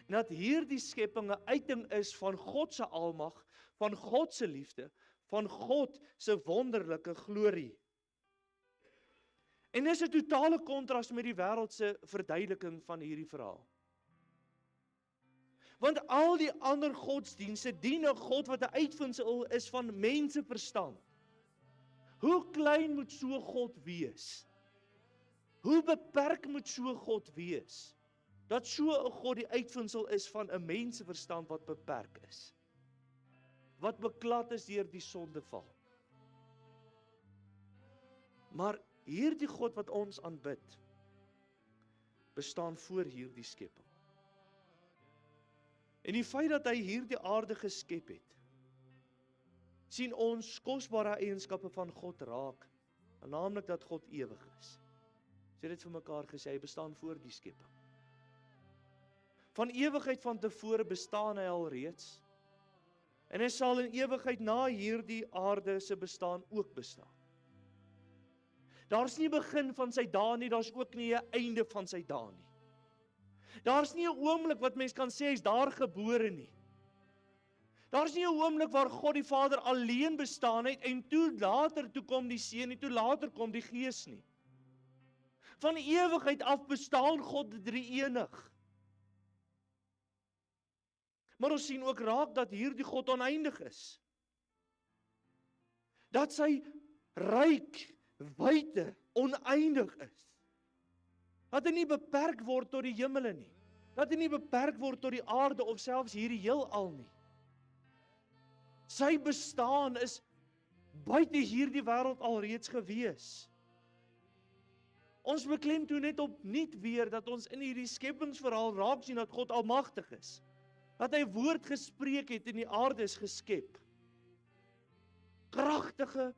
En dat hierdie skepping 'n uiting is van God se almag, van God se liefde, van God se wonderlike glorie. En dis 'n totale kontras met die wêreld se verduideliking van hierdie verhaal. Want al die ander godsdienste dien 'n God wat 'n uitvinding is van menseverstand. Hoe klein moet so 'n God wees? Hoe beperk moet so 'n God wees? Dat so 'n God die uitvinding is van 'n menseverstand wat beperk is. Wat beklad is deur die sondeval. Maar hierdie God wat ons aanbid, bestaan voor hierdie skepping. En die feit dat hy hierdie aarde geskep het, sien ons kosbare eienskappe van God raak, naamlik dat God ewig is. Sê dit vir mekaar gesê, hy bestaan voor die skepping. Van ewigheid van tevore bestaan hy alreeds, en hy sal in ewigheid na hierdie aarde se bestaan ook bestaan. Daar's nie 'n begin van sy dae nie, daar's ook nie 'n einde van sy dae nie. Daar's nie 'n oomblik wat mens kan sê hy's daar gebore nie. Daar's nie 'n oomblik waar God die Vader alleen bestaan het en toe later toe kom die Seun en toe later kom die Gees nie. Van ewigheid af bestaan God drie-enig. Maar ons sien ook raak dat hierdie God oneindig is. Dat sy ryk, wyte, oneindig is. Dat hy nie beperk word tot die hemele nie. Dat hy nie beperk word tot die aarde of selfs hierdie heelal nie. Sy bestaan is buite hierdie wêreld alreeds gewees. Ons beklemtoon net opnuut weer dat ons in hierdie skepingsverhaal raak sien dat God almagtig is. Dat hy woord gespreek het en die aarde is geskep. Kragtige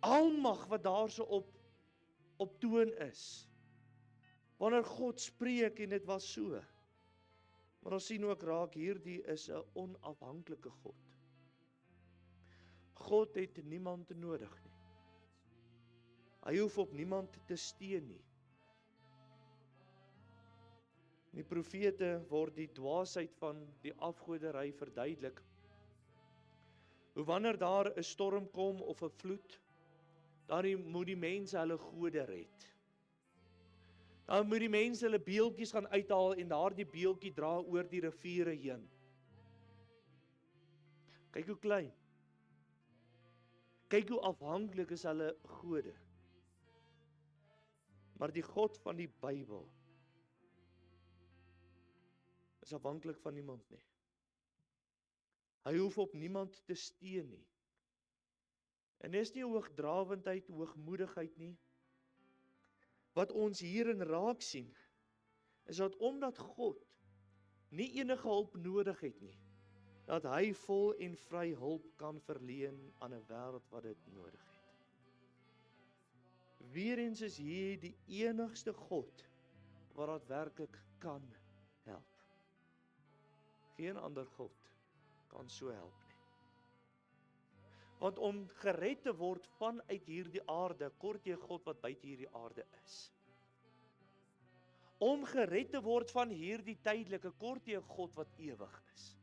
almag wat daarso op toon is. Wanneer God spreek en dit was so. Maar ons sien ook raak, hierdie is 'n onafhanklike God. God het niemand nodig nie. Hy hoef op niemand te steun nie. In die profete word die dwaasheid van die afgoderry verduidelik. Hoe wanneer daar 'n storm kom of 'n vloed, dan moet die mense hulle gode red. Dan moet die mense hulle beeltjies gaan uithaal en daardie beeltjie dra oor die riviere heen. Kyk hoe klein. Kyk hoe afhanklik is hulle gode. Maar die God van die Bybel is afhanklik van niemand nie. Hy hoef op niemand te steun nie. En dis nie hoogdrawendheid, hoogmoedigheid nie. Wat ons hierin raak sien, is dat omdat God nie enige hulp nodig het nie, dat hy vol en vry hulp kan verleen aan 'n wêreld wat dit nodig het. Weereens is hier die enigste God wat dit werklik kan help. Geen ander God kan so help nie. Want om gered te word vanuit hierdie aarde, kort jy God wat buite hierdie aarde is. Om gered te word van hierdie tydelike, kort jy God wat ewig is.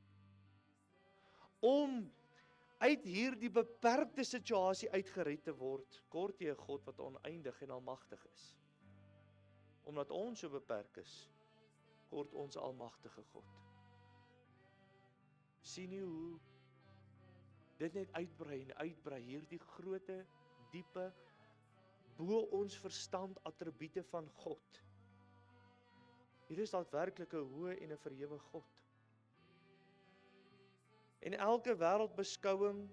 Om uit hierdie beperkte situasie uitgered te word, kort jy God wat oneindig en almagtig is. Omdat ons so beperk is, kort ons almagtige God. Sien jy hoe dit net uitbrei en uitbrei, hierdie groote, diepe, bo ons verstand attribute van God. Hier is daadwerklik 'n hoë en 'n verhewe God. En elke wêreldbeskouing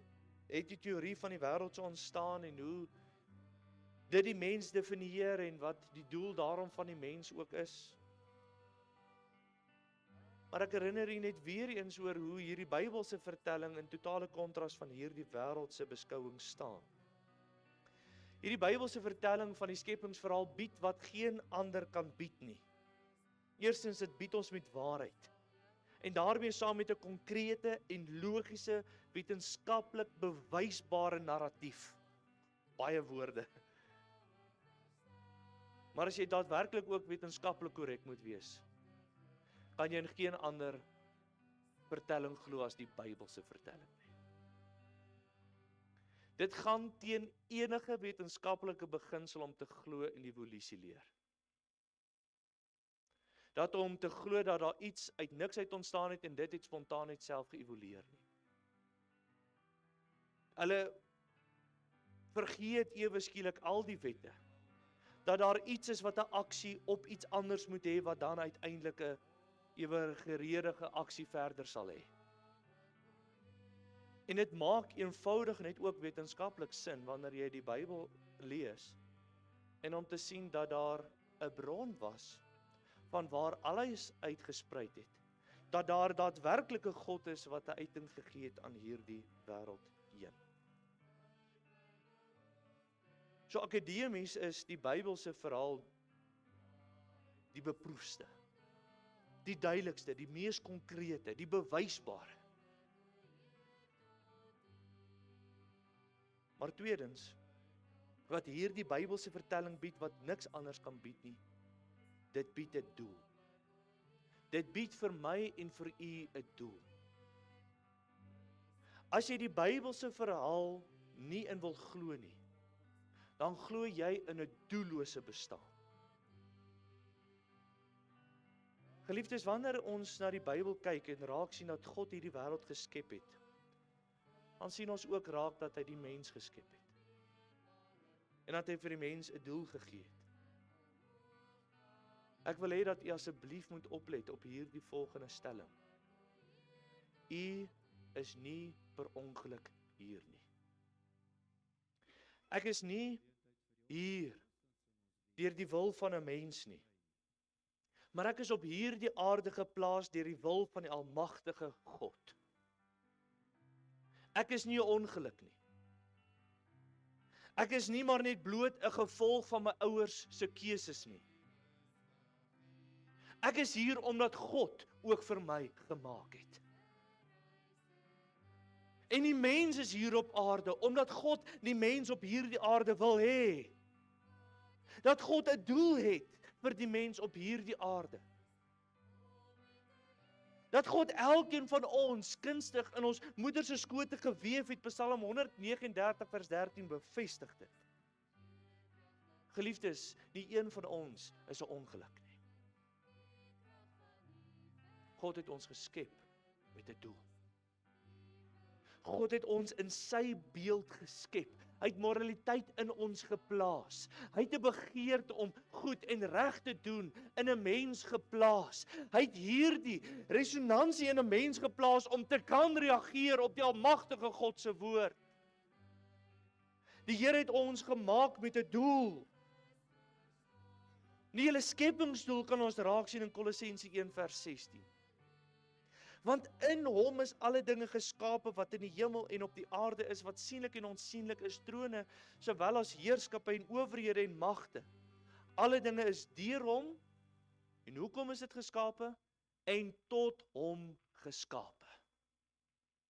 het die teorie van die wêreld so ontstaan en hoe dit die mens definieer en wat die doel daarom van die mens ook is. Maar ek herinner u net weer eens oor hoe hierdie Bybelse vertelling in totale kontras van hierdie wêreldse beskouing staan. Hierdie Bybelse vertelling van die skepingsverhaal bied wat geen ander kan bied nie. Eerstens, dit bied ons met waarheid. En daarmee saam met 'n konkrete en logiese, wetenskaplik bewysbare narratief. Baie woorde. Maar as jy daadwerklik ook wetenskaplik korrek moet wees, kan jy in geen ander vertelling glo as die Bybelse vertelling nie. Dit gaan teen enige wetenskaplike beginsel om te glo in evolusie leer. Dat om te glo dat daar iets uit niks uit ontstaan het en dit het spontaan net self geëvolueer nie. Hulle vergeet ewe skielik al die wette. Dat daar iets is wat 'n aksie op iets anders moet hê wat dan uiteindelik 'n ewegeredige aksie verder sal hê. En dit maak eenvoudig net ook wetenskaplik sin wanneer jy die Bybel lees en om te sien dat daar 'n bron was van waar alles uitgesprei het. Dat daar daadwerklike God is wat 'n uiting gegee het aan hierdie wêreld heen. So akademies is die Bybelse verhaal die beproefste, die duidelikste, die mees konkrete, die bewysbare. Maar tweedens, wat hierdie Bybelse vertelling bied wat niks anders kan bied nie, dit bied 'n doel. Dit bied vir my en vir u 'n doel. As jy die Bybelse verhaal nie in wil glo nie, dan glo jy in 'n doellose bestaan. Geliefdes, wanneer ons na die Bybel kyk en raak sien dat God hierdie wêreld geskep het, dan sien ons ook raak dat hy die mens geskep het. En dat hy vir die mens 'n doel gegee het. Ek wil hê dat u asseblief moet oplet op hierdie volgende stelling. U is nie per ongeluk hier nie. Ek is nie hier deur die wil van 'n mens nie, Maar ek is op hierdie aarde geplaas deur die wil van die almagtige God. Ek is nie 'n ongeluk nie. Ek is nie maar net bloot 'n gevolg van my ouers se keuses nie. Ek is hier omdat God ook vir my gemaak het. En die mens is hier op aarde omdat God die mens op hierdie aarde wil hê. Dat God 'n doel het vir die mens op hierdie aarde. Dat God elkeen van ons kunstig in ons moeder se skote geweef het, Psalm 139 vers 13 bevestig dit. Geliefdes, nie een van ons is 'n ongeluk nie. God het ons geskep met 'n doel. God het ons in sy beeld geskep. Hy het moraliteit in ons geplaas. Hy het 'n begeerte om goed en reg te doen in 'n mens geplaas. Hy het hierdie resonansie in 'n mens geplaas om te kan reageer op die almagtige God se woord. Die Here het ons gemaak met 'n doel. Die hele skepingsdoel kan ons raak sien in Kolossense 1 vers 16. Want in hom is alle dinge geskape wat in die hemel en op die aarde is, wat sienlik en onsienlik is, trone, sowel as heerskappe en owerhede en magte. Alle dinge is deur hom. En hoekom is dit geskape? En tot hom geskape.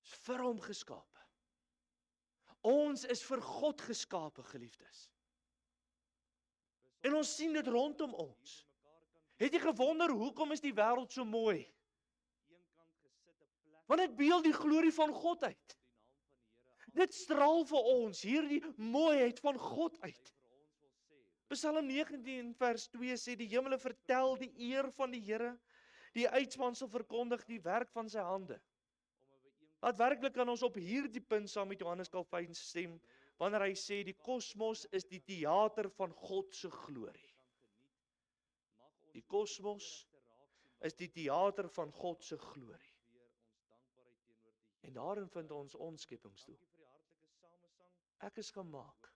Is vir hom geskape. Ons is vir God geskape, geliefdes. En ons sien dit rondom ons. Het jy gewonder hoekom is die wêreld so mooi? Want dit beeld die glorie van God uit. Dit straal vir ons hierdie mooiheid van God uit. Psalm 19 vers 2 sê, die hemele vertel die eer van die Here, die uitspansel verkondig die werk van sy hande. Wat werklik kan ons op hierdie punt saam met Johannes Calvin stem, wanneer hy sê, die kosmos is die teater van God se glorie. Die kosmos is die teater van God se glorie. En daarin vind ons ons skepingsdoel. Ek is gemaak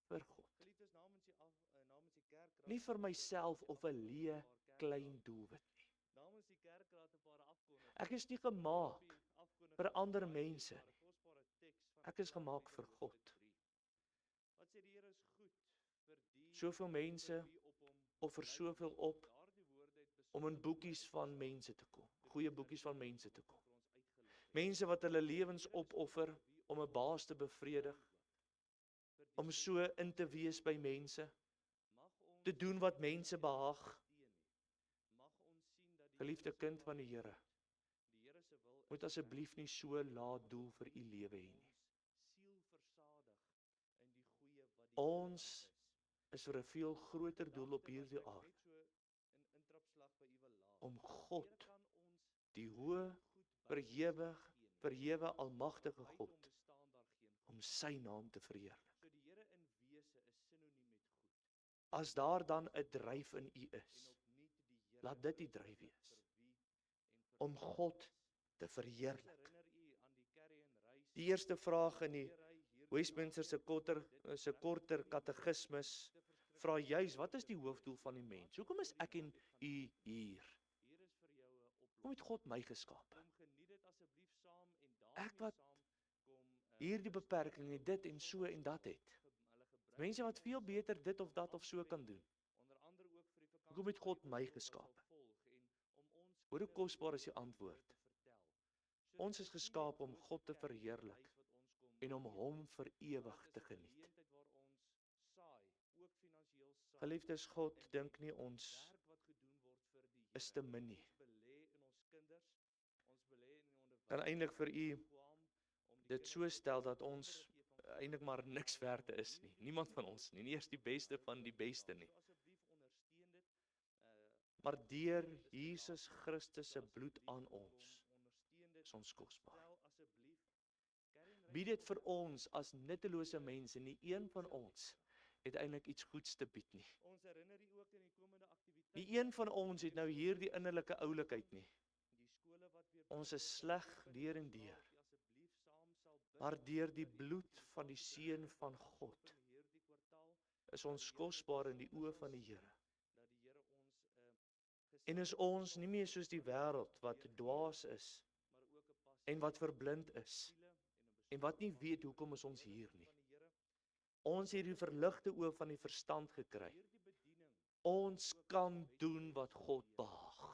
vir God. Nie vir myself of 'n leë klein doelwit nie. Ek is nie gemaak vir ander mense nie. Ek is gemaak vir God. Soveel mense offer soveel op om in boekies van mense te kom. Goeie boekies van mense te kom. Mense wat hulle lewens opoffer om 'n baas te bevredig, om so in te wees by mense, te doen wat mense behaag. Geliefde kind van die Here, moet asseblief nie so laat doel vir u lewe hê nie. Ons is vir 'n veel groter doel op hierdie aarde. Om God, die hoë, verhewe almagtige God, om sy naam te verheerlik. As daar dan 'n dryf in u is, laat dit die dryf wees. Om God te verheerlik. Die eerste vraag in die Westminster se korter katekismus vra juis, wat is die hoofdoel van die mens? Hoekom is ek en u hier? Hoekom het God my geskape? Ek wat hierdie beperking en dit en so en dat het. Mense wat veel beter dit of dat of so kan doen. Hoekom het God my geskape? Hoe kosbaar is die antwoord? Ons is geskape om God te verheerlik en om hom vir ewig te geniet. Geliefdes, God dink nie ons is te min nie. Kan eintlik vir u dit so stel dat ons eintlik maar niks werd is nie. Niemand van ons nie, nie eers die beste van die beste nie. Maar deur Jesus Christus se bloed aan ons is ons kosbaar. Bied dit vir ons as nuttelose mense, nie een van ons het eintlik iets goeds te bied nie. Nie een van ons het nou hierdie innerlike oulikheid nie. Ons is sleg deur en deur. Maar deur die bloed van die Seun van God is ons kosbaar in die oë van die Here. En is ons nie meer soos die wêreld wat dwaas is en wat verblind is en wat nie weet hoekom is ons hier nie. Ons het die verligte oë van die verstand gekry. Ons kan doen wat God behaag.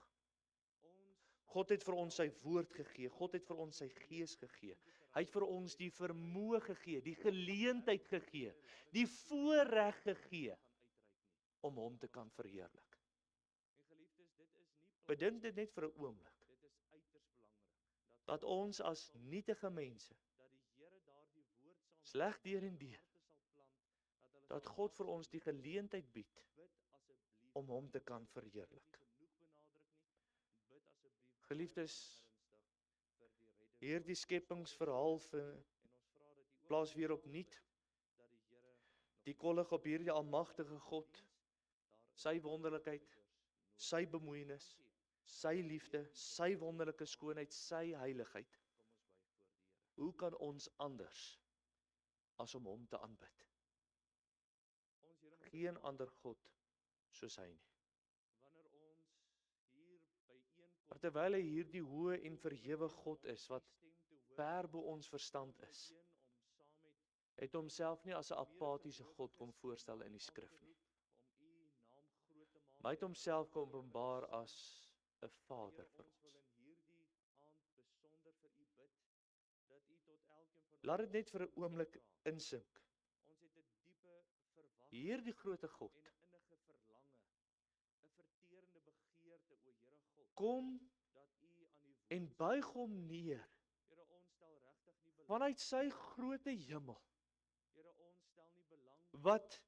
God het vir ons sy woord gegee. God het vir ons sy gees gegee. Hy het vir ons die vermoë gegee, die geleentheid gegee, die voorreg gegee om hom te kan verheerlik. Bedink dit net vir 'n oomblik. Dat ons as nietige mense, sleg deur en deur, dat God vir ons die geleentheid bied om hom te kan verheerlik. Geliefdes, hierdie skepingsverhaal plaas weer opnuut die kollig op hierdie almagtige God, sy wonderlikheid, sy bemoeienis, sy liefde, sy wonderlike skoonheid, sy heiligheid. Hoe kan ons anders as om hom te aanbid? Geen ander God soos hy nie. Maar terwyl hy hierdie hoë en verhewe God is, wat ver bo ons verstand is, het homself nie as 'n apatiese God kom voorstel in die skrif nie. Maar hy het homself kom openbaar as 'n Vader vir ons. Laat dit net vir 'n oomblik insink. Hierdie groote God kom en buig hom neer vanuit sy groote hemel, wat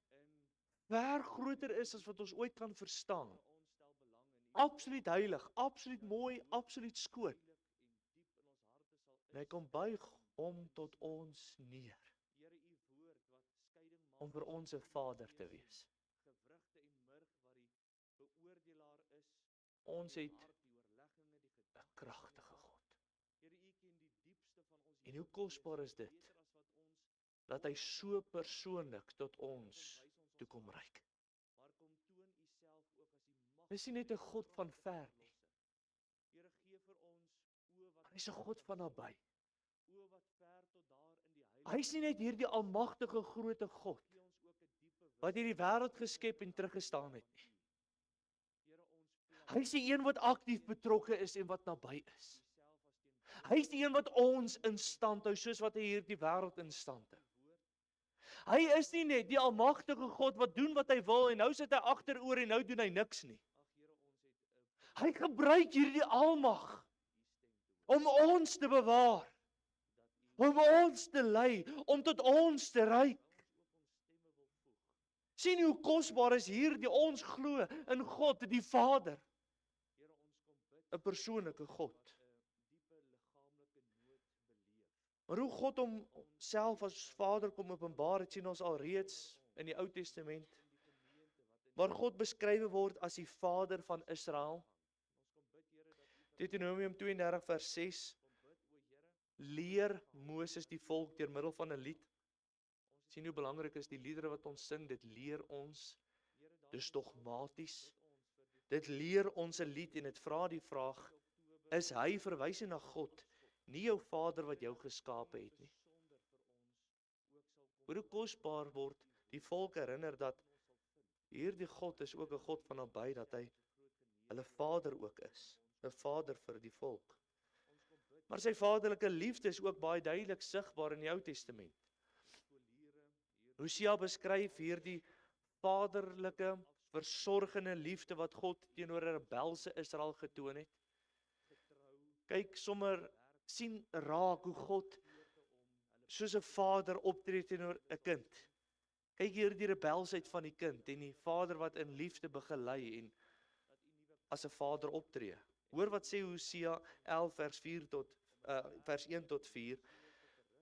ver groter is as wat ons ooit kan verstaan. Absoluut heilig, absoluut mooi, absoluut skoon. En hy kom buig hom tot ons neer, om vir ons 'n Vader te wees. Ons het 'n kragtige God. En hoe kosbaar is dit, dat hy so persoonlik tot ons toe kom reik. Dis nie net 'n God van ver nie. Hy's 'n God van naby. Hy's nie net hierdie almagtige groote God, wat hierdie wêreld geskep en teruggestaan het nie. Hy is die een wat aktief betrokke is en wat naby is. Hy is die een wat ons in stand hou, soos wat hy hierdie wêreld in stand hou. Hy is nie net die almagtige God wat doen wat hy wil en nou sit hy agteroor en nou doen hy niks nie. Hy gebruik hierdie almag om ons te bewaar, om ons te lei, om tot ons te reik. Sien hoe kosbaar is hierdie, ons glo in God, die Vader. 'n persoonlike God. Maar hoe God homself as Vader kom openbaar, het sien ons alreeds in die Ou Testament, waar God beskryf word as die Vader van Israel. Deuteronomium 32 vers 6, leer Moses die volk deur middel van 'n lied. Sien hoe belangrik is die liedere wat ons sing, dit leer ons, dis dogmaties. Dit leer ons 'n lied en dit vra die vraag, is hy verwysing na God, nie jou Vader wat jou geskape het nie? Hoe kosbaar word die volk herinner dat hierdie God is ook 'n God van naby, dat hy hulle Vader ook is, 'n Vader vir die volk. Maar sy vaderlike liefde is ook baie duidelik sigbaar in die Ou Testament. Hosea beskryf hierdie vaderlike, versorgende liefde wat God teenoor 'n rebelse Israel getoon het. Kyk sommer, sien raak hoe God soos 'n vader optree teenoor 'n kind. Kyk hier die rebelsheid van die kind en die vader wat in liefde begelei en as 'n vader optree. Hoor wat sê Hosea 11 vers 1 tot 4.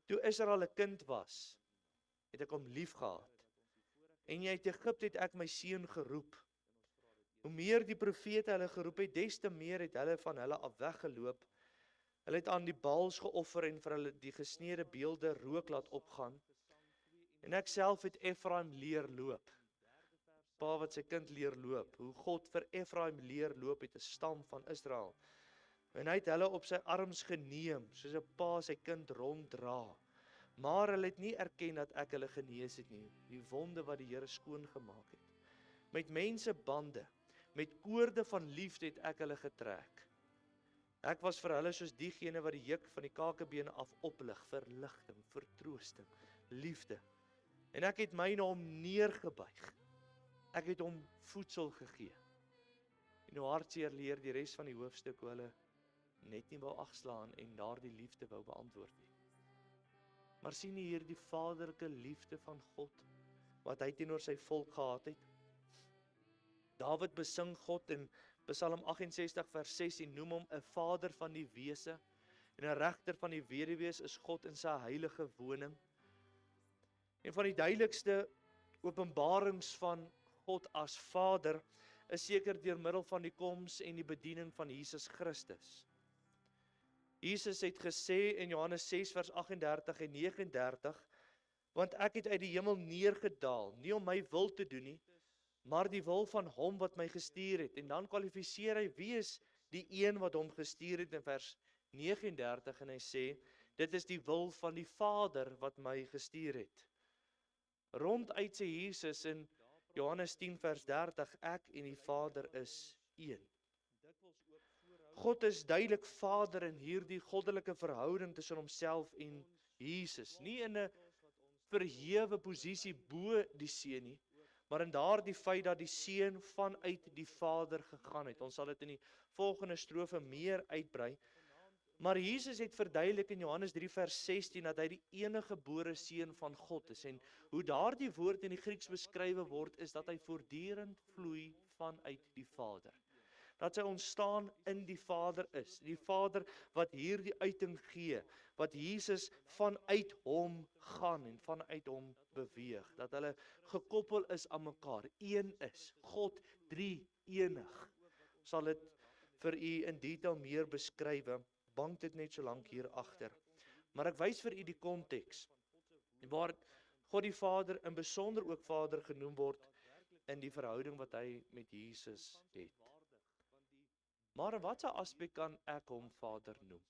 Toe Israel 'n kind was, het ek hom lief gehad. En jy uit Egipte het ek my seun geroep. Hoe meer die profete hulle geroep het, des te meer het hulle van hulle af weggeloop. Hulle het aan die Baals geoffer en vir hulle die gesneede beelde rook laat opgaan. En ek self het Efraim leer loop. pa wat sy kind leer loop, hoe God vir Efraim leer loop het, 'n stam van Israel. En hy het hulle op sy arms geneem, soos 'n pa sy kind ronddra. Maar hulle het nie erken dat ek hulle genees het nie, die wonde wat die Here skoon gemaak het. Met mensebande, met koorde van liefde het ek hulle getrek. Ek was vir hulle soos diegene wat die juk van die kakebene af oplig, verligting, vertroosting, liefde. En ek het my na hom neergebuig. Ek het hom voedsel gegee. En hoe hartseer leer die res van die hoofstuk hoe hulle net nie wou agslaan en daardie liefde wou beantwoord nie. Maar sien jy hier die vaderlike liefde van God, wat hy teenoor sy volk gehad het? Dawid besing God in Psalm 68 vers 6 en noem hom 'n vader van die wese en 'n regter van die weduwees is God in sy heilige woning. En van die duidelikste openbarings van God as Vader is seker deur middel van die koms en die bediening van Jesus Christus. Jesus het gesê in Johannes 6 vers 38 en 39, want ek het uit die hemel neergedaal, nie om my wil te doen nie, maar die wil van hom wat my gestuur het. En dan kwalifiseer hy wie is die een wat hom gestuur het in vers 39 en hy sê, dit is die wil van die Vader wat my gestuur het. Ronduit sê Jesus in Johannes 10 vers 30, ek en die Vader is een. God is duidelik Vader in hierdie goddelike verhouding tussen homself en Jesus. Nie in 'n verhewe posisie bo die Seun nie, maar in daardie feit dat die Seun vanuit die Vader gegaan het. Ons sal dit in die volgende strofe meer uitbrei. Maar Jesus het verduidelik in Johannes 3 vers 16 dat hy die enige gebore Seun van God is. En hoe daardie woord in die Grieks beskrywe word, is dat hy voortdurend vloei vanuit die Vader. Dat sy ontstaan in die Vader is. Die Vader wat hierdie uiting gee, wat Jesus vanuit hom gaan en vanuit hom beweeg. Dat hulle gekoppel is aan mekaar, een is, God drie enig. Sal dit vir u in detail meer beskrywe, bank dit net so lank hier agter. Maar ek wys vir u die konteks, waar God die Vader in besonder ook Vader genoem word, in die verhouding wat hy met Jesus het. Maar in watter aspek kan ek hom Vader noem?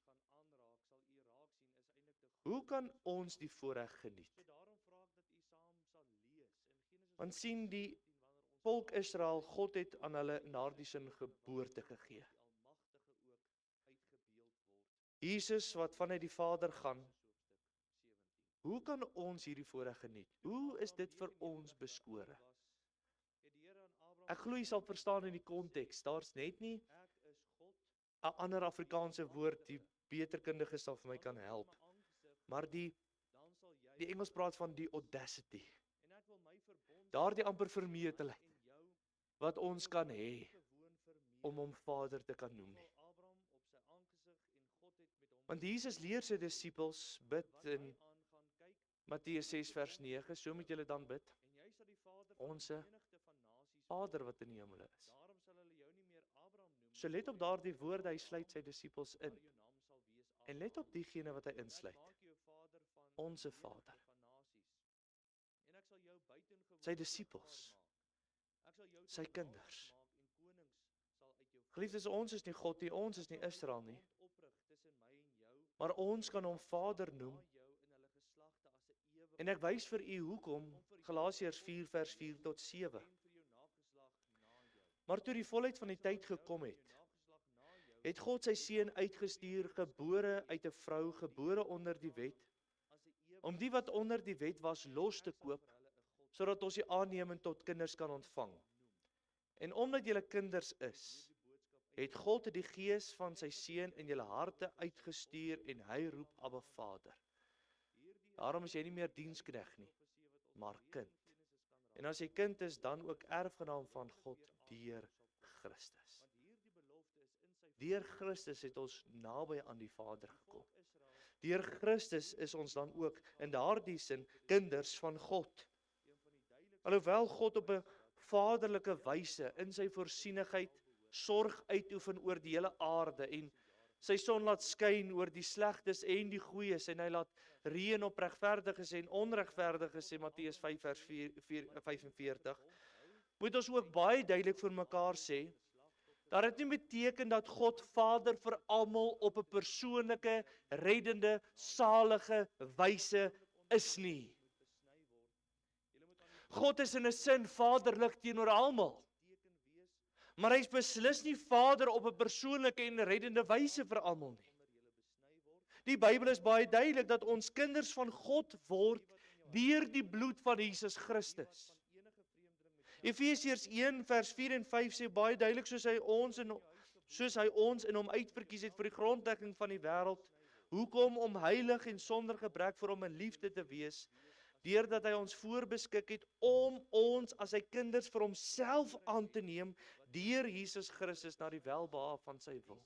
Hoe kan ons die voorreg geniet? Want sien die volk Israel, God het aan hulle in daardie sin geboorte gegee. Jesus wat vanuit die Vader gaan, hoe kan ons hierdie voorreg geniet? Hoe is dit vir ons beskore? Ek glo jy sal verstaan in die konteks, daar's net nie 'n ander Afrikaanse woord, die beterkundiges sal vir my kan help. Maar die Engels praat van die audacity. Daardie amper vermetelheid wat ons kan hê om hom Vader te kan noem nie. Want Jesus leer sy disippels bid in Matteus 6 vers 9, so moet julle dan bid. Onse Vader wat in die hemel is. So let op daardie woorde, hy sluit sy disippels in. En let op diegene wat hy insluit. Onse Vader. Sy disippels. Sy kinders. Geliefdes, ons is nie God nie, ons is nie Israel nie. Maar ons kan hom Vader noem. En ek wys vir u hoekom, Galasiërs 4 vers 4 tot 7. Maar toe die volheid van die tyd gekom het God sy seun uitgestuur, gebore uit 'n vrou, gebore onder die wet, om die wat onder die wet was los te koop, sodat ons die aanneming tot kinders kan ontvang. En omdat julle kinders is, het God die gees van sy seun in julle harte uitgestuur en hy roep Abba Vader. Daarom is jy nie meer diensknegt nie, maar kind. En as jy kind is, dan ook erfgenaam van God deur Christus. Deur Christus het ons naby aan die Vader gekom. Deur Christus is ons dan ook in daardie sin kinders van God. Alhoewel God op 'n vaderlike wyse in sy voorsienigheid sorg uitoefen oor die hele aarde en sy son laat skyn oor die slegtes en die goeies en hy laat reën op regverdiges en onregverdiges, sê Matteus 5 vers 45, moet ons ook baie duidelik vir mekaar sê, dat dit nie beteken dat God Vader vir almal op 'n persoonlike, reddende, salige wyse is nie. God is in 'n sin vaderlik teenoor almal. Maar hy is beslis nie Vader op 'n persoonlike en reddende wyse vir almal nie. Die Bybel is baie duidelik dat ons kinders van God word deur die bloed van Jesus Christus. Efesiërs 1 vers 4 en 5 sê baie duidelik, soos hy ons in hom uitverkies het vir die grondlegging van die wêreld, hoekom om heilig en sonder gebrek vir hom in liefde te wees, deurdat hy ons voorbeskik het om ons as sy kinders vir homself aan te neem deur Jesus Christus na die welbehae van sy wil.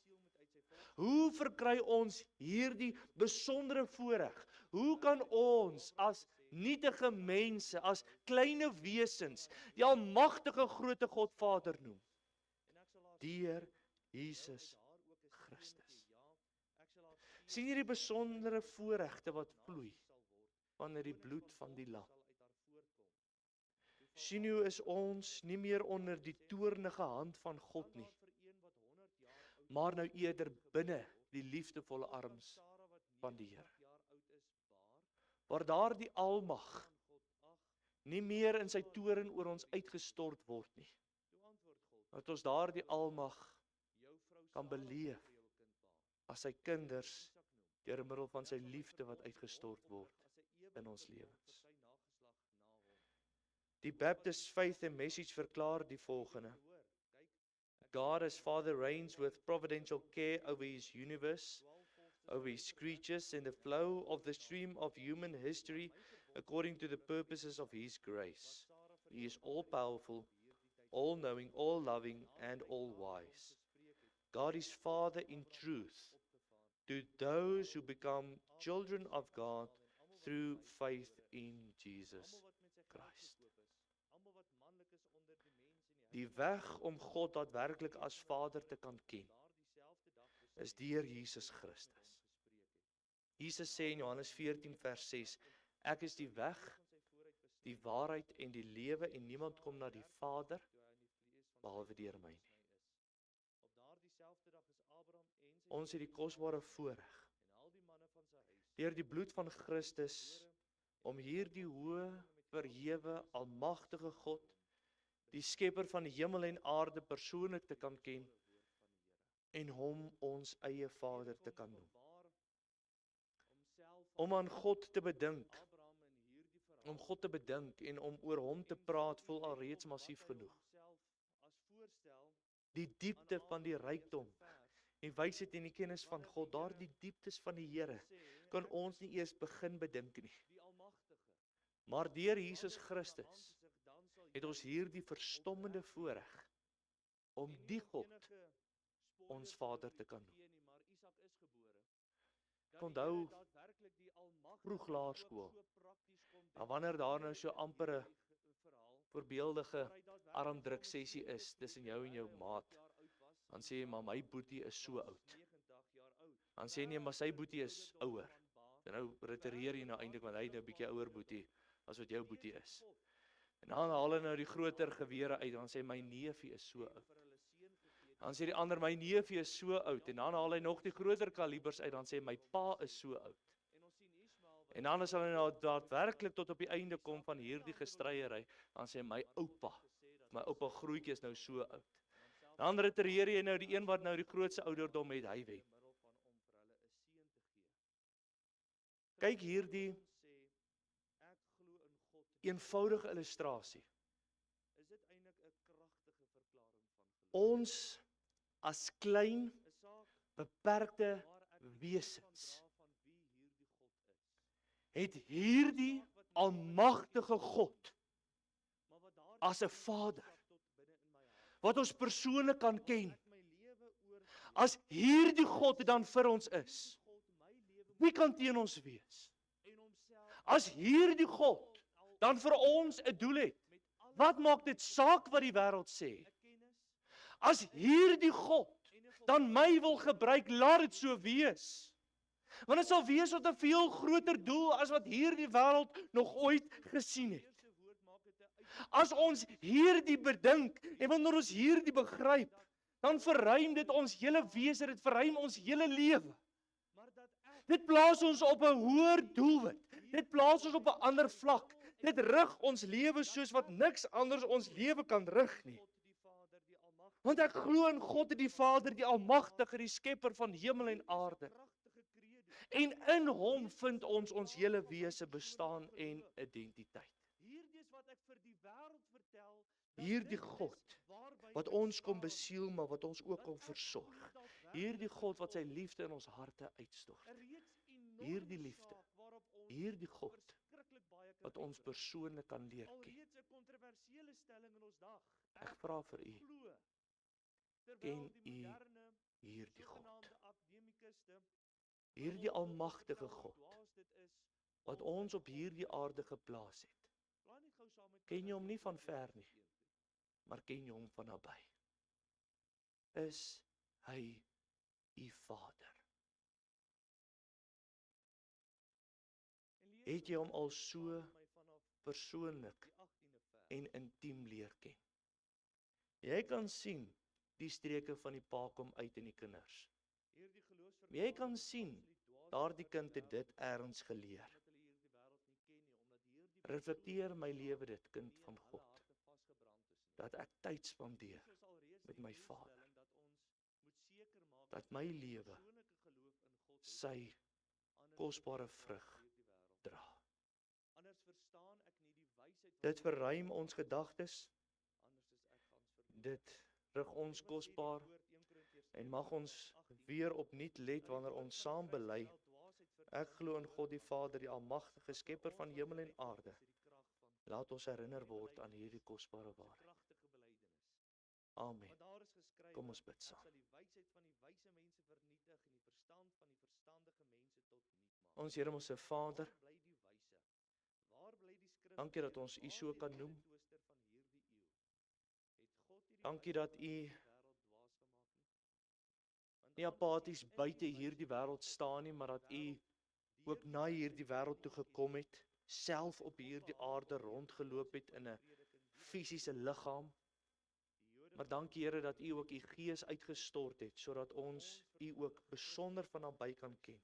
Hoe verkry ons hierdie besondere voorreg? Hoe kan ons as nietige mense, as kleine wesens, die almagtige grootte God Vader noem? Deur Jesus Christus. Sien jy die besondere voorregte wat vloei wanneer die bloed van die lam? Sien hoe is ons nie meer onder die toornige hand van God nie, maar nou eerder binne die liefdevolle arms van die Here. Waar daar die almag nie meer in sy toorn oor ons uitgestort word nie. Dat ons daar die almag kan beleef as sy kinders deur middel van sy liefde wat uitgestort word in ons lewens. Die Baptist Faith and Message verklaar die volgende: God as Father reigns with providential care over his universe, over his creatures, and the flow of the stream of human history according to the purposes of his grace. He is all-powerful, all-knowing, all-loving, and all-wise. God is Father in truth to those who become children of God through faith in Jesus Christ. Die weg om God daadwerklik as Vader te kan ken, is deur Jesus Christus. Jesus sê in Johannes 14 vers 6, ek is die weg, die waarheid en die lewe en niemand kom na die Vader behalwe deur my nie. Ons het die kosbare voorreg deur die bloed van Christus om hierdie hoë, verhewe, almagtige God, die skepper van die hemel en aarde persoonlik te kan ken en hom ons eie Vader te kan noem. Om aan God te bedink, en om oor hom te praat voel alreeds massief genoeg. Die diepte van die rykdom en wysheid en die kennis van God, daar die dieptes van die Here, kan ons nie eers begin bedink nie. Maar deur Jesus Christus het ons hierdie verstommende voorreg om die God ons Vader te kan noem. Ek onthou vroeg laerskool, wanneer daar nou so amper 'n voorbeeldige armdruk sessie is tussen jou en jou maat, dan sê jy, maar my boetie is so oud. Dan sê jy, maar sy boetie is ouer. En nou retireer jy nou eintlik, want hy het 'n bietjie ouer boetie as wat jou boetie is. En dan haal hy nou die groter gewere uit, dan sê my neefie is so oud. Dan sê die ander, my neefie is so oud, en dan haal hy nog die groter kalibers uit, dan sê my pa is so oud. En dan as hy nou daadwerklik tot op die einde kom van hierdie gestryery, dan sê my oupa grootjie is nou so oud. Dan retireer jy nou die een wat nou die grootste ouderdom het, hy wen. Kyk hierdie eenvoudige illustrasie. Ons as klein, beperkte wesens het hierdie almagtige God as 'n Vader wat ons persoonlik kan ken. As hierdie God dan vir ons is, wie kan teen ons wees? As hierdie God dan vir ons 'n doel het, wat maak dit saak wat die wêreld sê? As hierdie God dan my wil gebruik, laat dit so wees. Want dit sal wees tot 'n veel groter doel as wat hierdie wêreld nog ooit gesien het. As ons hierdie bedink en wanneer ons hierdie begryp, dan verruim dit ons hele wese, dit verruim ons hele lewe. Dit plaas ons op 'n hoër doelwit. Dit plaas ons op 'n ander vlak. Dit rig ons lewe soos wat niks anders ons lewe kan rig nie. Want ek glo in God die Vader, die Almagtige, die Skepper van hemel en aarde. En in hom vind ons hele wese bestaan en identiteit. Hierdie God wat ons kom besiel, maar wat ons ook kom versorg. Hierdie God wat sy liefde in ons harte uitstort. Hierdie liefde, hierdie God wat ons persoonlik kan leer ken. Ek vra vir u, ken u hierdie God? Hierdie almagtige God wat ons op hierdie aarde geplaas het. Ken jy hom nie van ver nie, maar ken jy hom van naby? Is hy u Vader? Het jy hom al so persoonlik en intiem leer ken? Jy kan sien die streke van die pa kom uit in die kinders. Jy kan sien daardie kind het dit ergens geleer. Reflekteer my lewe dit, kind van God, dat ek tyd spandeer met my Vader, dat my lewe sy kosbare vrug dra. Dit verruim ons gedagtes, dit rig ons kosbaar, en mag ons weer opnuut let wanneer ons saam bely, ek glo in God die Vader, die Almagtige Skepper van hemel en aarde. Laat ons herinner word aan hierdie kosbare waarheid. Amen. Kom ons bid saam. Ons Here, ons Vader, dankie dat ons u so kan noem. Dankie dat u nie apaties buite hierdie wêreld staan nie, maar dat u ook na hierdie wêreld toe gekom het, self op hierdie aarde rondgeloop het in 'n fisiese liggaam. Maar dankie Here dat u ook u Gees uitgestort het, sodat ons u ook besonder van naby kan ken.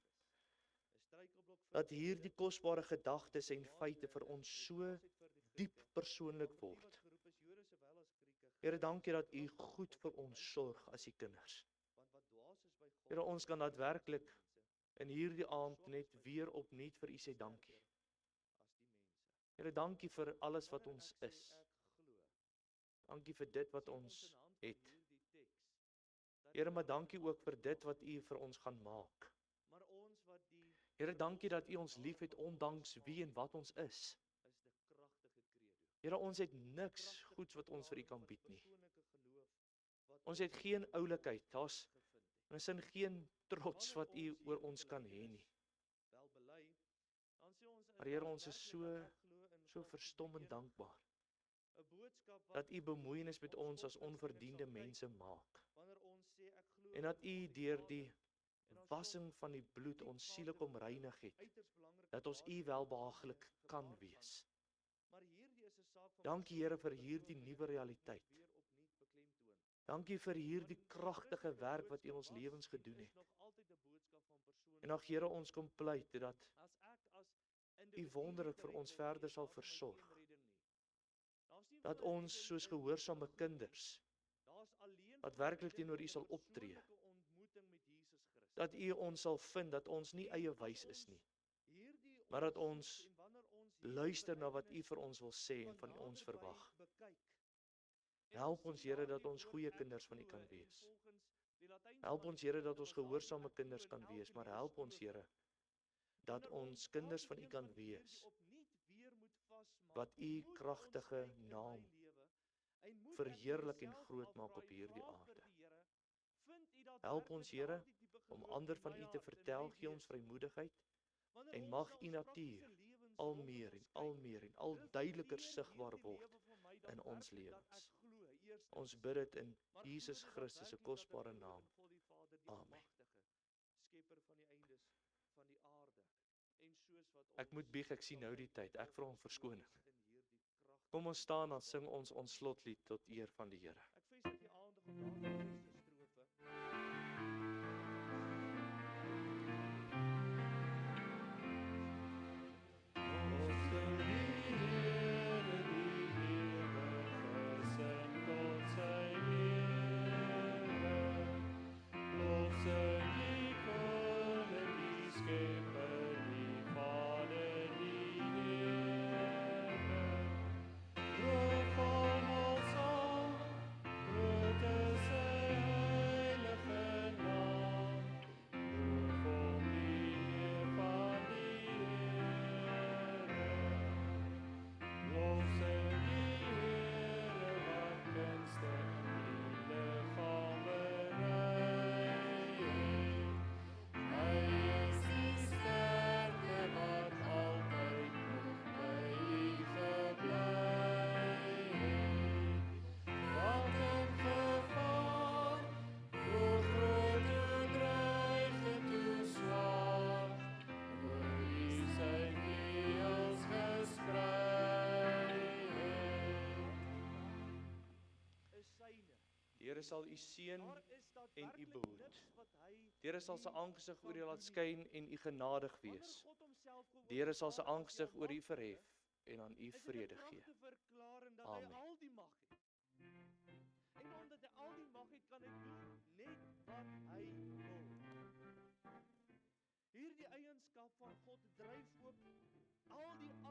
Dat hierdie kosbare gedagtes en feite vir ons so diep persoonlik word. Here, dankie dat u goed vir ons sorg as u kinders. Here, ons kan daadwerklik in hierdie aand net weer opnuut vir u sê dankie. Here, dankie vir alles wat ons is. Dankie vir dit wat ons het. Here, maar dankie ook vir dit wat u vir ons gaan maak. Here, dankie dat u ons liefhet ondanks wie en wat ons is. Here, ons het niks goeds wat ons vir u kan bied nie. Ons het geen oulikheid, daar's geen trots wat u oor ons kan hê nie. Maar Here, ons is so verstommend dankbaar dat u bemoeienis met ons as onverdiende mense maak. En dat u deur die wassing van die bloed ons siele kom reinig het, dat ons u welbehaaglik kan wees. Dankie Here vir hierdie nuwe realiteit. Dankie vir hierdie kragtige werk wat u in ons lewens gedoen het. En ag Here, ons kom pleit dat u wonderlik vir ons verder sal versorg. Dat ons soos gehoorsame kinders wat werklik teenoor u sal optree. Dat u ons sal vind dat ons nie eie wys is nie, maar dat ons luister na wat u vir ons wil sê en van ons verwag. Help ons Here dat ons goeie kinders van u kan wees. Help ons Here dat ons gehoorsame kinders kan wees, maar help ons Here dat ons kinders van u kan wees, wat u kragtige naam verheerlik en groot maak op hierdie aarde. Help ons Here om ander van u te vertel, gee ons vrymoedigheid, en mag u natuur al meer en al meer en al duideliker sigbaar word in ons lewens. Ons bid dit in Jesus Christus se kosbare naam. Amen. Ek moet bieg, ek sien nou die tyd. Ek vra om verskoning. Kom ons staan, dan sing ons slotlied tot eer van die Here. Ek vestig die aandag op daardie eerste strofe. Die Here sal u seën en u behoed. Die Here sal sy aangesig oor u laat skyn en u genadig wees. Die Here sal sy aangesig oor u verhef en aan u vrede gee. Amen. En omdat hy al die mag het, kan hy doen net wat hy wil. Hierdie eienskap van God dryf ook al die